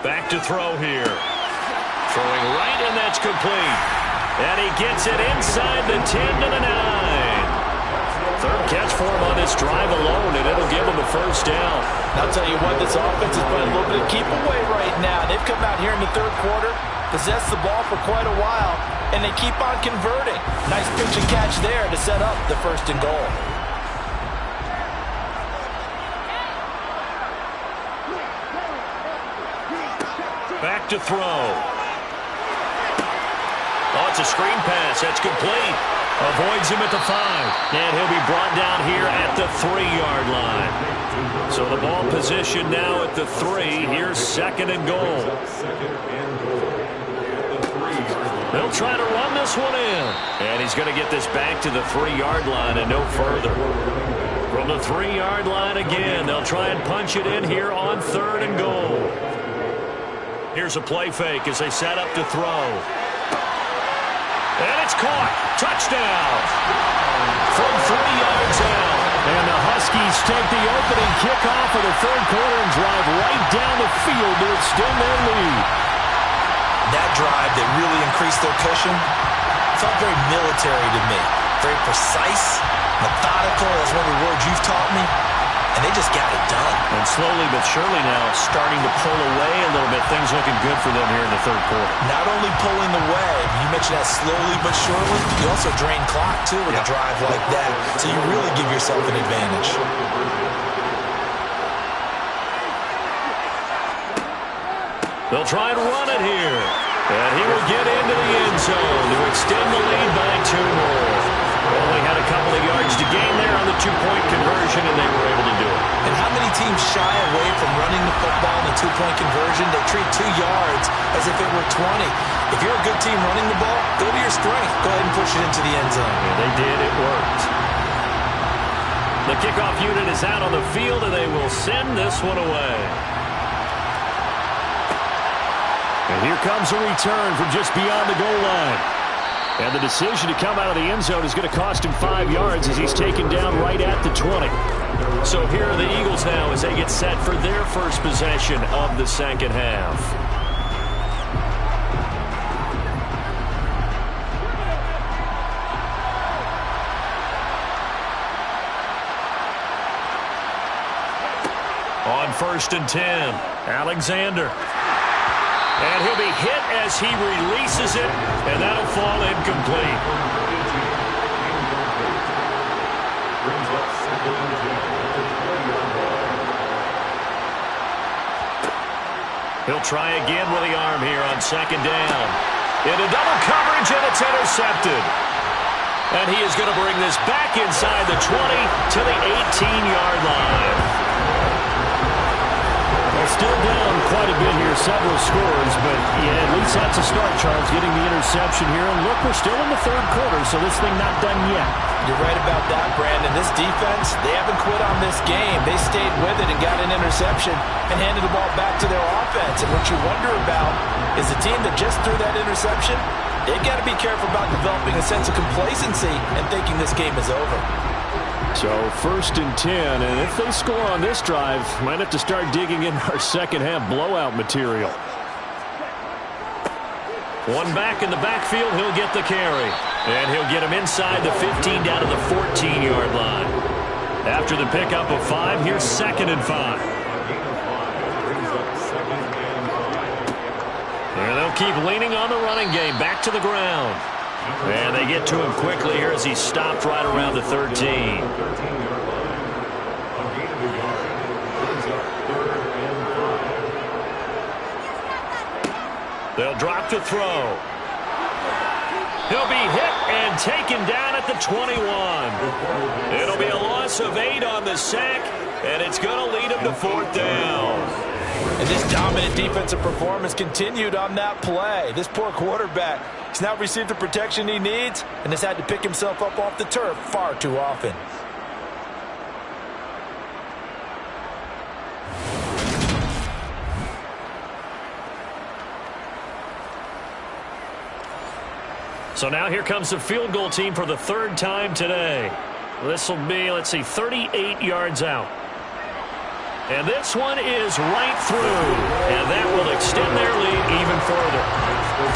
Back to throw here. Throwing right, and that's complete. And he gets it inside the 10 to the 9. 3rd catch for him on this drive alone, and it'll give him a first down. I'll tell you what, this offense is playing a little bit of keep away right now. They've come out here in the 3rd quarter, possessed the ball for quite a while, and they keep on converting. Nice pitch and catch there to set up the 1st and goal. Back to throw. Oh, it's a screen pass. That's complete. Avoids him at the 5. And he'll be brought down here at the 3-yard line. So the ball position now at the 3. Here's 2nd and goal. They'll try to run this one in. And he's going to get this back to the 3-yard line and no further. From the 3-yard line again, they'll try and punch it in here on 3rd and goal. Here's a play fake as they set up to throw. And it's caught. Touchdown. From 3 yards out. And the Huskies take the opening kickoff of the 3rd quarter and drive right down the field to extend their lead. That drive that really increased their cushion felt very military to me. Very precise, methodical. That's one of the words you've taught me. And they just got it done. And slowly but surely now starting to pull away a little bit. Things looking good for them here in the 3rd quarter. Not only pulling away, you mentioned that slowly but surely, you also drain clock too with a drive like that. So you really give yourself an advantage. They'll try and run it here. And he will get into the end zone to extend the lead by 2 more. Only had a couple of yards to gain there on the 2-point conversion, and they were able to do it. And how many teams shy away from running the football in the 2-point conversion? They treat 2 yards as if it were 20. If you're a good team running the ball, go to your strength. Go ahead and push it into the end zone. Yeah, they did. It worked. The kickoff unit is out on the field, and they will send this one away. And here comes a return from just beyond the goal line. And the decision to come out of the end zone is going to cost him 5 yards as he's taken down right at the 20. So here are the Eagles now as they get set for their first possession of the 2nd half. On 1st and 10, Alexander. And he'll be hit as he releases it, and that'll fall incomplete. He'll try again with the arm here on 2nd down. Into double coverage, and it's intercepted. And he is going to bring this back inside the 20 to the 18-yard line. Well, still down quite a bit here, several scores, but yeah, at least that's a start, Charles, getting the interception here. And look, we're still in the 3rd quarter, so this thing not done yet. You're right about that, Brandon. This defense, they haven't quit on this game. They stayed with it and got an interception and handed the ball back to their offense. And what you wonder about is the team that just threw that interception, they've got to be careful about developing a sense of complacency and thinking this game is over. So 1st and 10, and if they score on this drive, might have to start digging in our second-half blowout material. One back in the backfield, he'll get the carry. And he'll get him inside the 15 down to the 14-yard line. After the pickup of 5, here's 2nd and 5. And they'll keep leaning on the running game, back to the ground. And they get to him quickly here as he stopped right around the 13. They'll drop to throw. He'll be hit and taken down at the 21. It'll be a loss of 8 on the sack, and it's going to lead him to 4th down. And this dominant defensive performance continued on that play. This poor quarterback has now received the protection he needs and has had to pick himself up off the turf far too often. So now here comes the field goal team for the 3rd time today. This will be, let's see, 38 yards out. And this one is right through. And that will extend their lead even further.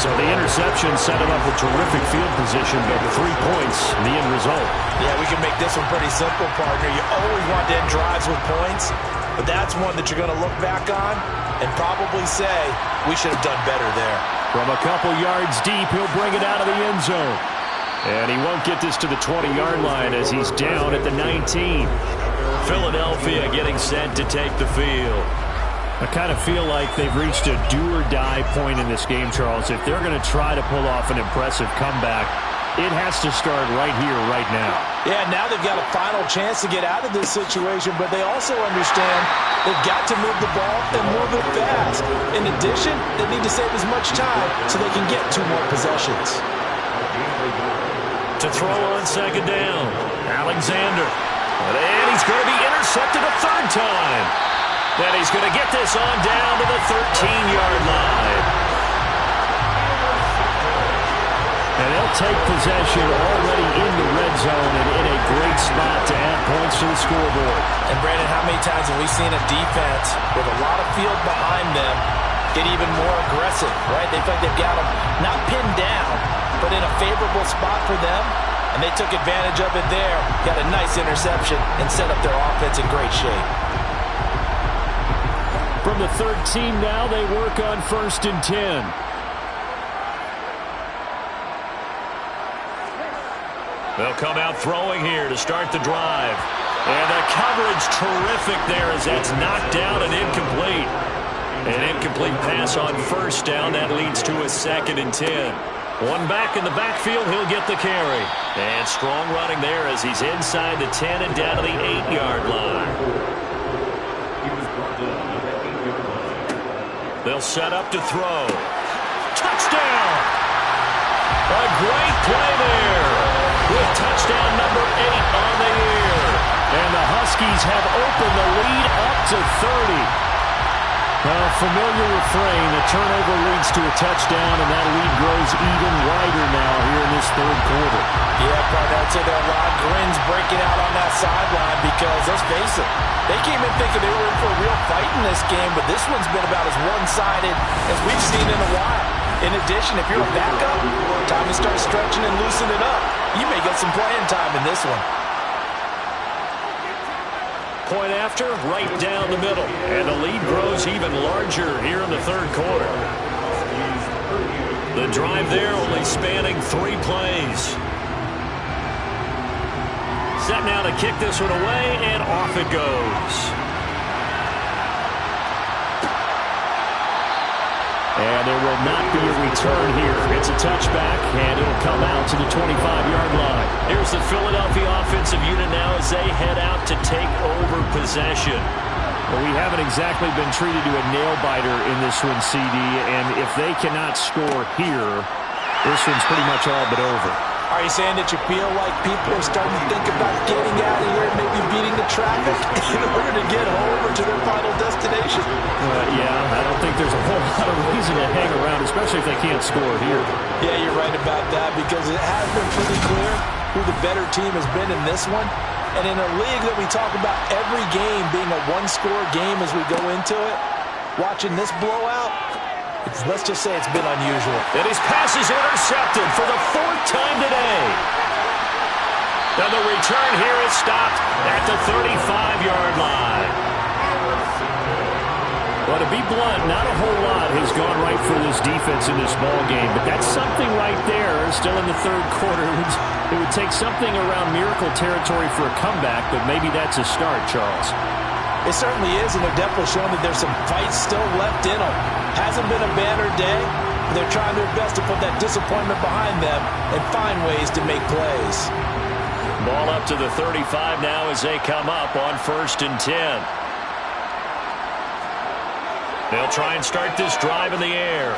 So the interception set him up with terrific field position, but 3 points, the end result. Yeah, we can make this one pretty simple, partner. You always want to end drives with points, but that's one that you're going to look back on and probably say, we should have done better there. From a couple yards deep, he'll bring it out of the end zone. And he won't get this to the 20-yard line as he's down at the 19. Philadelphia getting set to take the field. I kind of feel like they've reached a do-or-die point in this game, Charles. If they're going to try to pull off an impressive comeback, it has to start right here, right now. Yeah, now they've got a final chance to get out of this situation, but they also understand they've got to move the ball and move it fast. In addition, they need to save as much time so they can get 2 more possessions. To throw on 2nd down, Alexander. And he's going to be intercepted a 3rd time. Then he's going to get this on down to the 13-yard line. And they'll take possession already in the red zone and in a great spot to add points to the scoreboard. And, Brandon, how many times have we seen a defense with a lot of field behind them get even more aggressive, right? They feel like they've got them not pinned down, but in a favorable spot for them, and they took advantage of it there, got a nice interception, and set up their offense in great shape. From the 13 now, they work on 1st and 10. They'll come out throwing here to start the drive. And the coverage terrific there as that's knocked down and incomplete. An incomplete pass on 1st down. That leads to a 2nd and 10. One back in the backfield, he'll get the carry. And strong running there as he's inside the 10 and down to the 8-yard line. They'll set up to throw. Touchdown! A great play there with touchdown number 8 on the year. And the Huskies have opened the lead up to 30. Well, familiar refrain, a turnover leads to a touchdown, and that lead grows even wider now here in this 3rd quarter. Yeah, partner, I'd say there are a lot of grins breaking out on that sideline because, let's face it, they came in thinking they were in for a real fight in this game, but this one's been about as one-sided as we've seen in a while. In addition, if you're a backup, time to start stretching and loosening it up. You may get some playing time in this one. Point after, right down the middle. And the lead grows even larger here in the third quarter. The drive there only spanning 3 plays. Set now to kick this one away, and off it goes. And there will not be a return here. It's a touchback, and it'll come out to the 25-yard line. Here's the Philadelphia offensive unit now as they head out to take over possession. Well, we haven't exactly been treated to a nail-biter in this one, CD, and if they cannot score here, this one's pretty much all but over. Are you saying that you feel like people are starting to think about getting out of here, maybe beating the traffic in order to get over to their final destination? Yeah, I don't think there's a whole lot of reason to hang around, especially if they can't score here. Yeah, you're right about that, because it has been pretty clear who the better team has been in this one. And in a league that we talk about every game being a one-score game as we go into it, watching this blowout, let's just say it's been unusual. And his pass is intercepted for the 4th time today. And the return here is stopped at the 35-yard line. Well, to be blunt, not a whole lot has gone right for this defense in this ball game, but that's something right there. Still in the third quarter, it would take something around miracle territory for a comeback, but maybe that's a start, Charles. It certainly is, and they're definitely showing that there's some fight still left in them. Hasn't been a banner day, but they're trying their best to put that disappointment behind them and find ways to make plays. Ball up to the 35 now as they come up on 1st and 10. They'll try and start this drive in the air.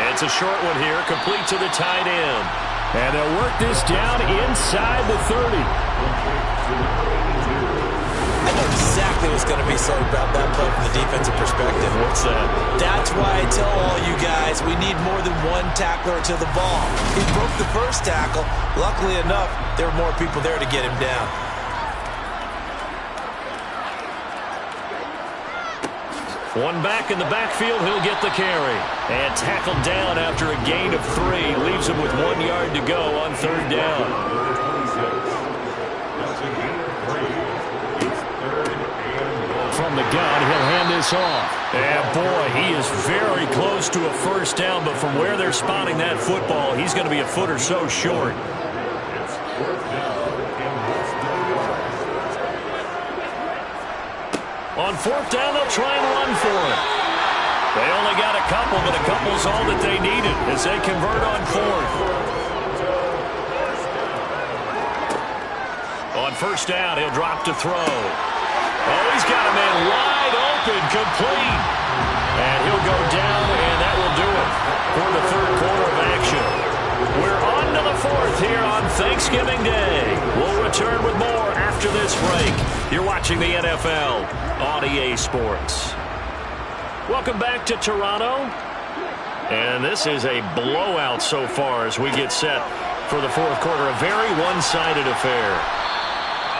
It's a short one here, complete to the tight end. And they'll work this down inside the 30. I know exactly what's going to be said about that play from the defensive perspective. What's that? That's why I tell all you guys we need more than one tackler to the ball. He broke the first tackle. Luckily enough, there were more people there to get him down. One back in the backfield, he'll get the carry. And tackled down after a gain of 3. Leaves him with 1 yard to go on 3rd down. From the gun, he'll hand this off. And boy, he is very close to a first down, but from where they're spotting that football, he's going to be a foot or so short. On 4th down, they'll try and run for it. They only got a couple, but a couple's all that they needed as they convert on 4th. On 1st down, he'll drop to throw. Oh, he's got a man wide open, complete. And he'll go down, and that will do it for the 3rd quarter of action. We're on to the 4th here on Thanksgiving Day. We'll return with more after this break. You're watching the NFL on EA Sports. Welcome back to Toronto. And this is a blowout so far as we get set for the 4th quarter. A very one-sided affair.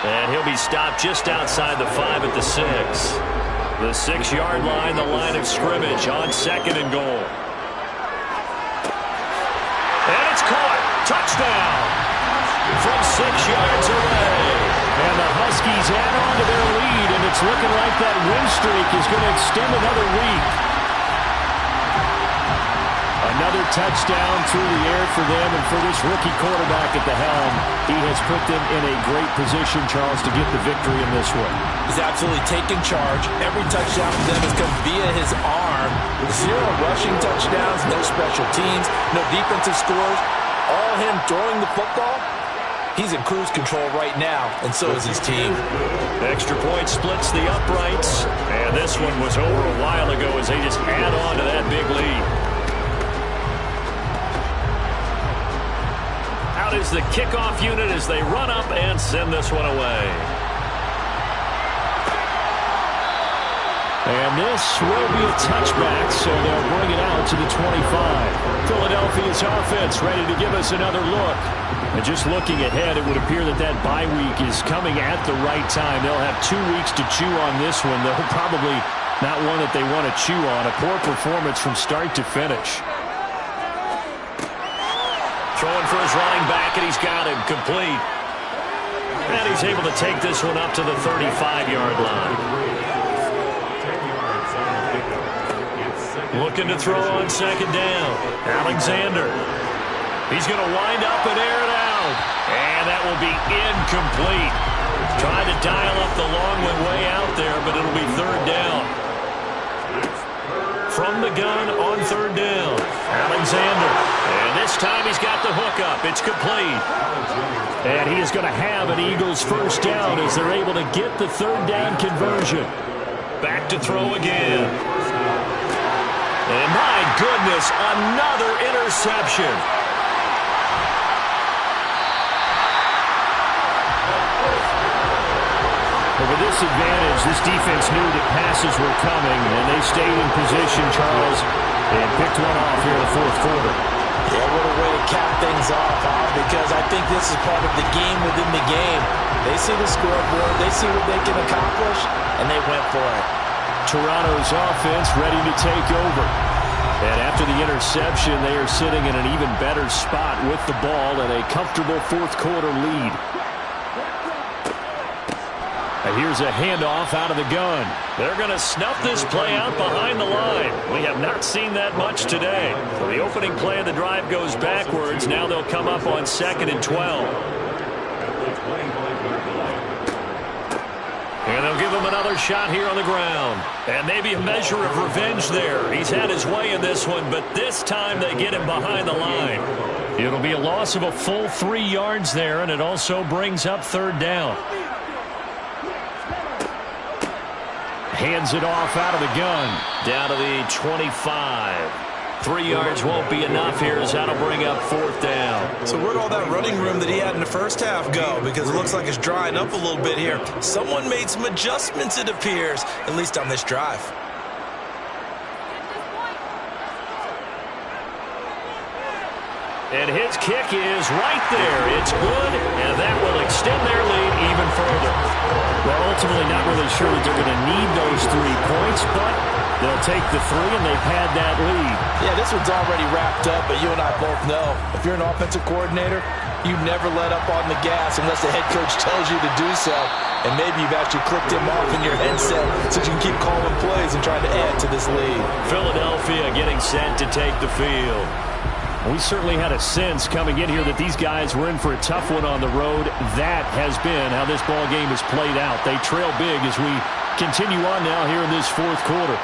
And he'll be stopped just outside the 5 at the 6. The 6-yard line, the line of scrimmage on 2nd and goal. And it's caught. Touchdown. From 6 yards away. And the Huskies add on to their lead, and it's looking like that win streak is going to extend another week. Another touchdown through the air for them, and for this rookie quarterback at the helm, he has put them in a great position, Charles, to get the victory in this one. He's absolutely taken charge. Every touchdown for them has come via his arm. 0 rushing touchdowns, no special teams, no defensive scores. All him throwing the football. He's in cruise control right now, and so is his team. Extra point splits the uprights, and this one was over a while ago as they just add on to that big lead. Out is the kickoff unit as they run up and send this one away. And this will be a touchback, so they'll bring it out to the 25. Philadelphia's offense ready to give us another look. And just looking ahead, it would appear that that bye week is coming at the right time. They'll have 2 weeks to chew on this one. They'll probably not one that they want to chew on. A poor performance from start to finish. Throwing for his running back, and he's got him complete. And he's able to take this one up to the 35-yard line. Looking to throw on second down. Alexander. He's going to wind up and air it out. And that will be incomplete. Tried to dial up the long way out there, but it'll be third down. From the gun on third down. Alexander. And this time he's got the hookup. It's complete. And he is going to have an Eagles first down as they're able to get the third down conversion. Back to throw again. And my goodness, another interception. But with this advantage, this defense knew that passes were coming, and they stayed in position, Charles, and picked one off here in the fourth quarter. Yeah, what a way to cap things off, huh? Because I think this is part of the game within the game. They see the scoreboard, they see what they can accomplish, and they went for it. Toronto's offense ready to take over. And after the interception, they are sitting in an even better spot with the ball and a comfortable fourth quarter lead. And here's a handoff out of the gun. They're going to snuff this play out behind the line. We have not seen that much today. So the opening play of the drive goes backwards. Now they'll come up on 2nd and 12. And they'll give him another shot here on the ground. And maybe a measure of revenge there. He's had his way in this one, but this time they get him behind the line. It'll be a loss of a full 3 yards there, and it also brings up third down. Hands it off out of the gun. Down to the 25. 3 yards won't be enough here as that'll bring up fourth down. So where'd all that running room that he had in the first half go? Because it looks like it's drying up a little bit here. Someone made some adjustments, it appears, at least on this drive. And his kick is right there. It's good, and that will extend their lead even further. Well, ultimately not really sure that they're going to need those 3 points, but they'll take the 3, and they've had that lead. Yeah, this one's already wrapped up, but you and I both know if you're an offensive coordinator, you never let up on the gas unless the head coach tells you to do so. And maybe you've actually clicked him off in your headset so you can keep calling plays and trying to add to this lead. Philadelphia getting set to take the field. We certainly had a sense coming in here that these guys were in for a tough one on the road. That has been how this ball game has played out. They trail big as we continue on now here in this fourth quarter.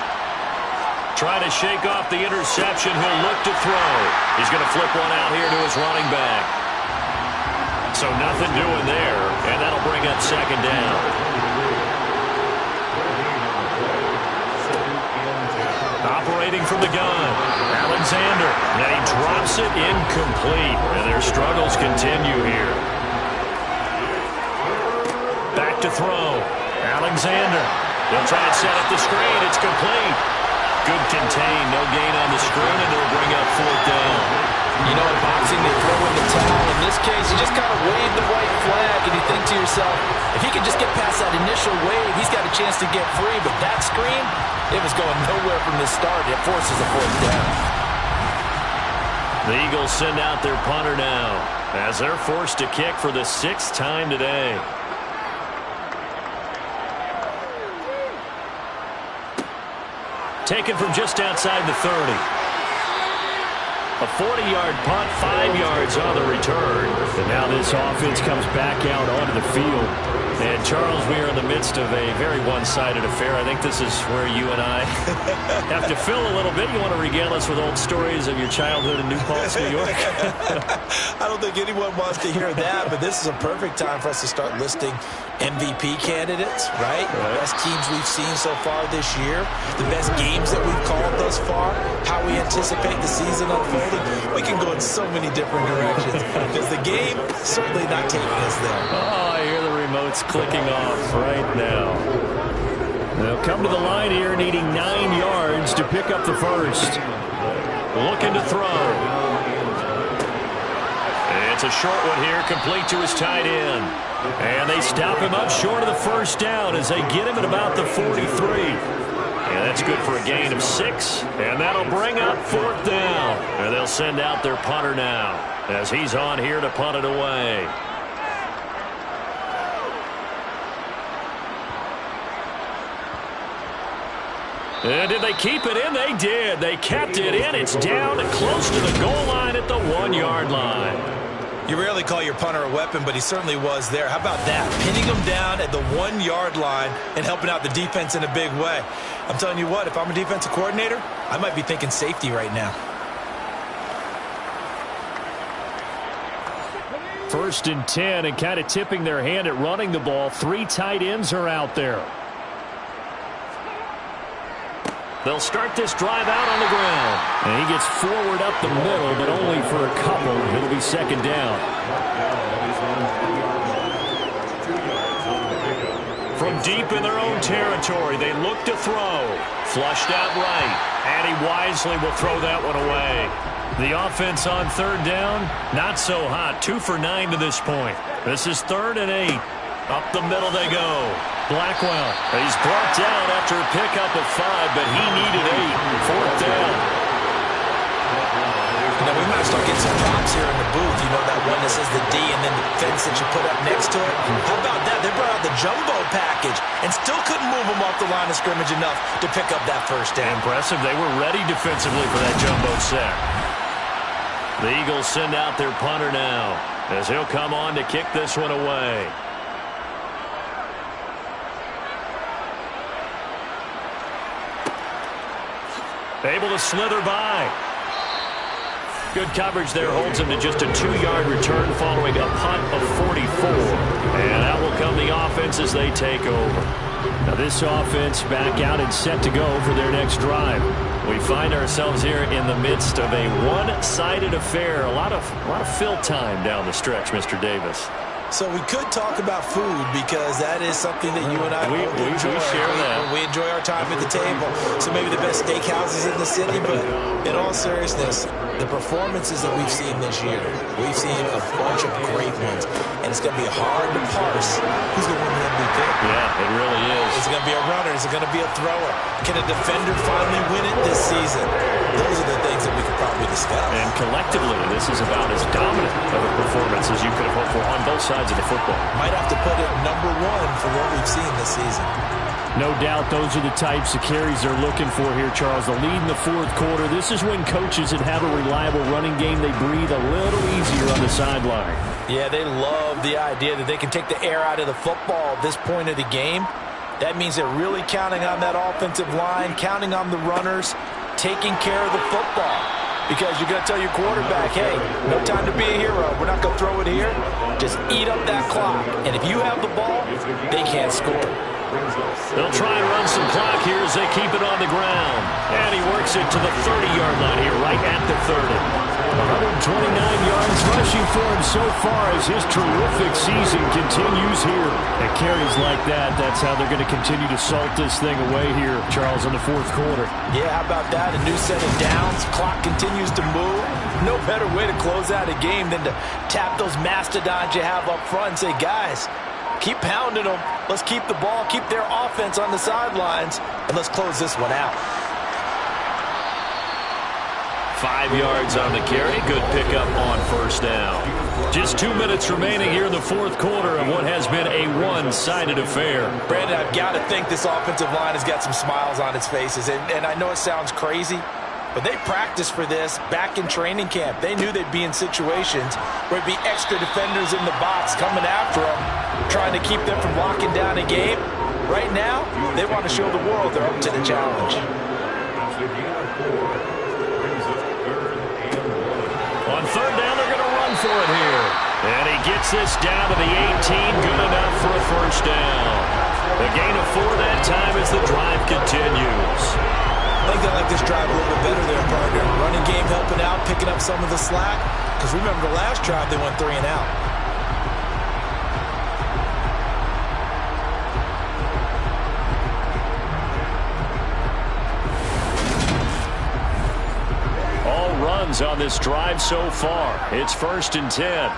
Trying to shake off the interception. He'll look to throw. He's going to flip one out here to his running back. So nothing doing there, and that'll bring up second down. Operating from the gun, Alexander. And he drops it incomplete, and their struggles continue here. Back to throw, Alexander. They'll try and set up the screen. It's complete. Good contain, no gain on the screen, and it'll bring up fourth down. You know, in boxing, they throw in the towel. In this case, you just kind of wave the white flag, and you think to yourself, if he can just get past that initial wave, he's got a chance to get free. But that screen, it was going nowhere from the start. It forces a fourth down. The Eagles send out their punter now as they're forced to kick for the 6th time today. Taken from just outside the 30. A 40-yard punt, 5 yards on the return. And now this offense comes back out onto the field. And, Charles, we are in the midst of a very one-sided affair. I think this is where you and I have to fill a little bit. You want to regale us with old stories of your childhood in New Paltz, New York? I don't think anyone wants to hear that, but this is a perfect time for us to start listing MVP candidates, right? The best teams we've seen so far this year, the best games that we've called thus far, how we anticipate the season unfolding. We can go in so many different directions because the game certainly not taking us there. Oh, I hear the remote's clicking off right now. They'll come to the line here needing 9 yards to pick up the first. Looking to throw. It's a short one here, complete to his tight end. And they stop him up short of the first down as they get him at about the 43. And that's good for a gain of 6. And that'll bring up fourth down. And they'll send out their punter now as he's on here to punt it away. And did they keep it in? They did. They kept it in. It's down close to the goal line at the 1-yard line. You rarely call your punter a weapon, but he certainly was there. How about that? Pinning him down at the 1-yard line and helping out the defense in a big way. I'm telling you what, if I'm a defensive coordinator, I might be thinking safety right now. First and 10, and kind of tipping their hand at running the ball. 3 tight ends are out there. They'll start this drive out on the ground. And he gets forward up the middle, but only for a couple. It'll be second down. From deep in their own territory, they look to throw. Flushed out right. And he wisely will throw that one away. The offense on third down, not so hot. 2 for 9 to this point. This is 3rd and 8. Up the middle they go. Blackwell, he's brought down after a pickup of 5, but he needed 8. 4th down. Now, we might start getting some props here in the booth. You know, that one that says the D and then the fence that you put up next to it? How about that? They brought out the jumbo package and still couldn't move them off the line of scrimmage enough to pick up that first down. Impressive. They were ready defensively for that jumbo set. The Eagles send out their punter now as he'll come on to kick this one away. Able to slither by. Good coverage there holds him to just a 2-yard return following a punt of 44. And out will come the offense as they take over. Now this offense back out and set to go for their next drive. We find ourselves here in the midst of a one-sided affair. A lot of fill time down the stretch, Mr. Davis. So we could talk about food because that is something that you and I we enjoy. Share that. We enjoy our time at the table. So maybe the best steakhouses in the city, but in all seriousness, the performances that we've seen this year, we've seen a bunch of great ones, and it's going to be hard to parse who's going to win the MVP. Yeah, it really is. Is it going to be a runner? Is it going to be a thrower? Can a defender finally win it this season? Those are the things that we could probably discuss. And collectively, this is about as dominant of a performance as you could have hoped for on both sides of the football. Might have to put it #1 for what we've seen this season. No doubt those are the types of carries they're looking for here, Charles. The lead in the 4th quarter. This is when coaches that have a reliable running game, they breathe a little easier on the sideline. Yeah, they love the idea that they can take the air out of the football at this point of the game. That means they're really counting on that offensive line, counting on the runners, taking care of the football. Because you're going to tell your quarterback, hey, no time to be a hero. We're not going to throw it here. Just eat up that clock. And if you have the ball, they can't score. They'll try and run some clock here as they keep it on the ground. And he works it to the 30-yard line here, right at the 30. 129 yards rushing for him so far as his terrific season continues here. And carries like that, that's how they're going to continue to salt this thing away here, Charles, in the 4th quarter. Yeah, how about that? A new set of downs. Clock continues to move. No better way to close out a game than to tap those mastodons you have up front and say, guys, keep pounding them. Let's keep the ball, keep their offense on the sidelines, and let's close this one out. 5 yards on the carry. Good pickup on first down. Just 2 minutes remaining here in the 4th quarter of what has been a one-sided affair. Brandon, I've got to think this offensive line has got some smiles on its faces. And I know it sounds crazy, but they practiced for this back in training camp. They knew they'd be in situations where it'd be extra defenders in the box coming after them, trying to keep them from locking down a game. Right now, they want to show the world they're up to the challenge. On third down, they're going to run for it here. And he gets this down to the 18, good enough for a first down. A gain of 4 that time as the drive continues. I think they like this drive a little bit better there, partner. Running game helping out, picking up some of the slack. Because remember the last drive, they went 3 and out. All runs on this drive so far. It's 1st and 10.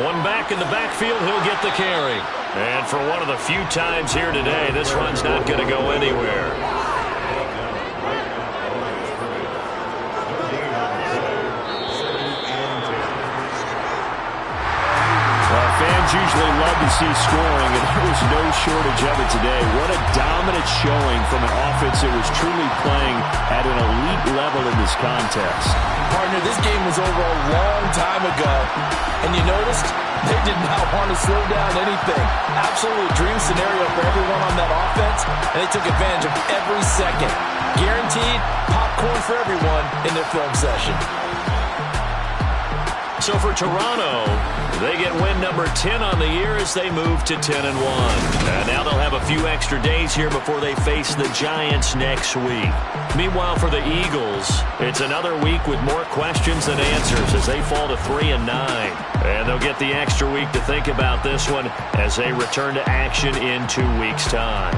One back in the backfield, he'll get the carry. And for one of the few times here today, this run's not going to go anywhere. Well, fans Fans usually love to see scoring, and there was no shortage of it today. What a dominant showing from an offense that was truly playing at an elite level in this contest. Partner, this game was over a long time ago, and you noticed they did not want to slow down anything. Absolutely a dream scenario for everyone on that offense, and they took advantage of every second. Guaranteed popcorn for everyone in their film session. So for Toronto, they get win number 10 on the year as they move to 10-1. And now they'll have a few extra days here before they face the Giants next week. Meanwhile, for the Eagles, it's another week with more questions than answers as they fall to 3-9. And they'll get the extra week to think about this one as they return to action in 2 weeks' time.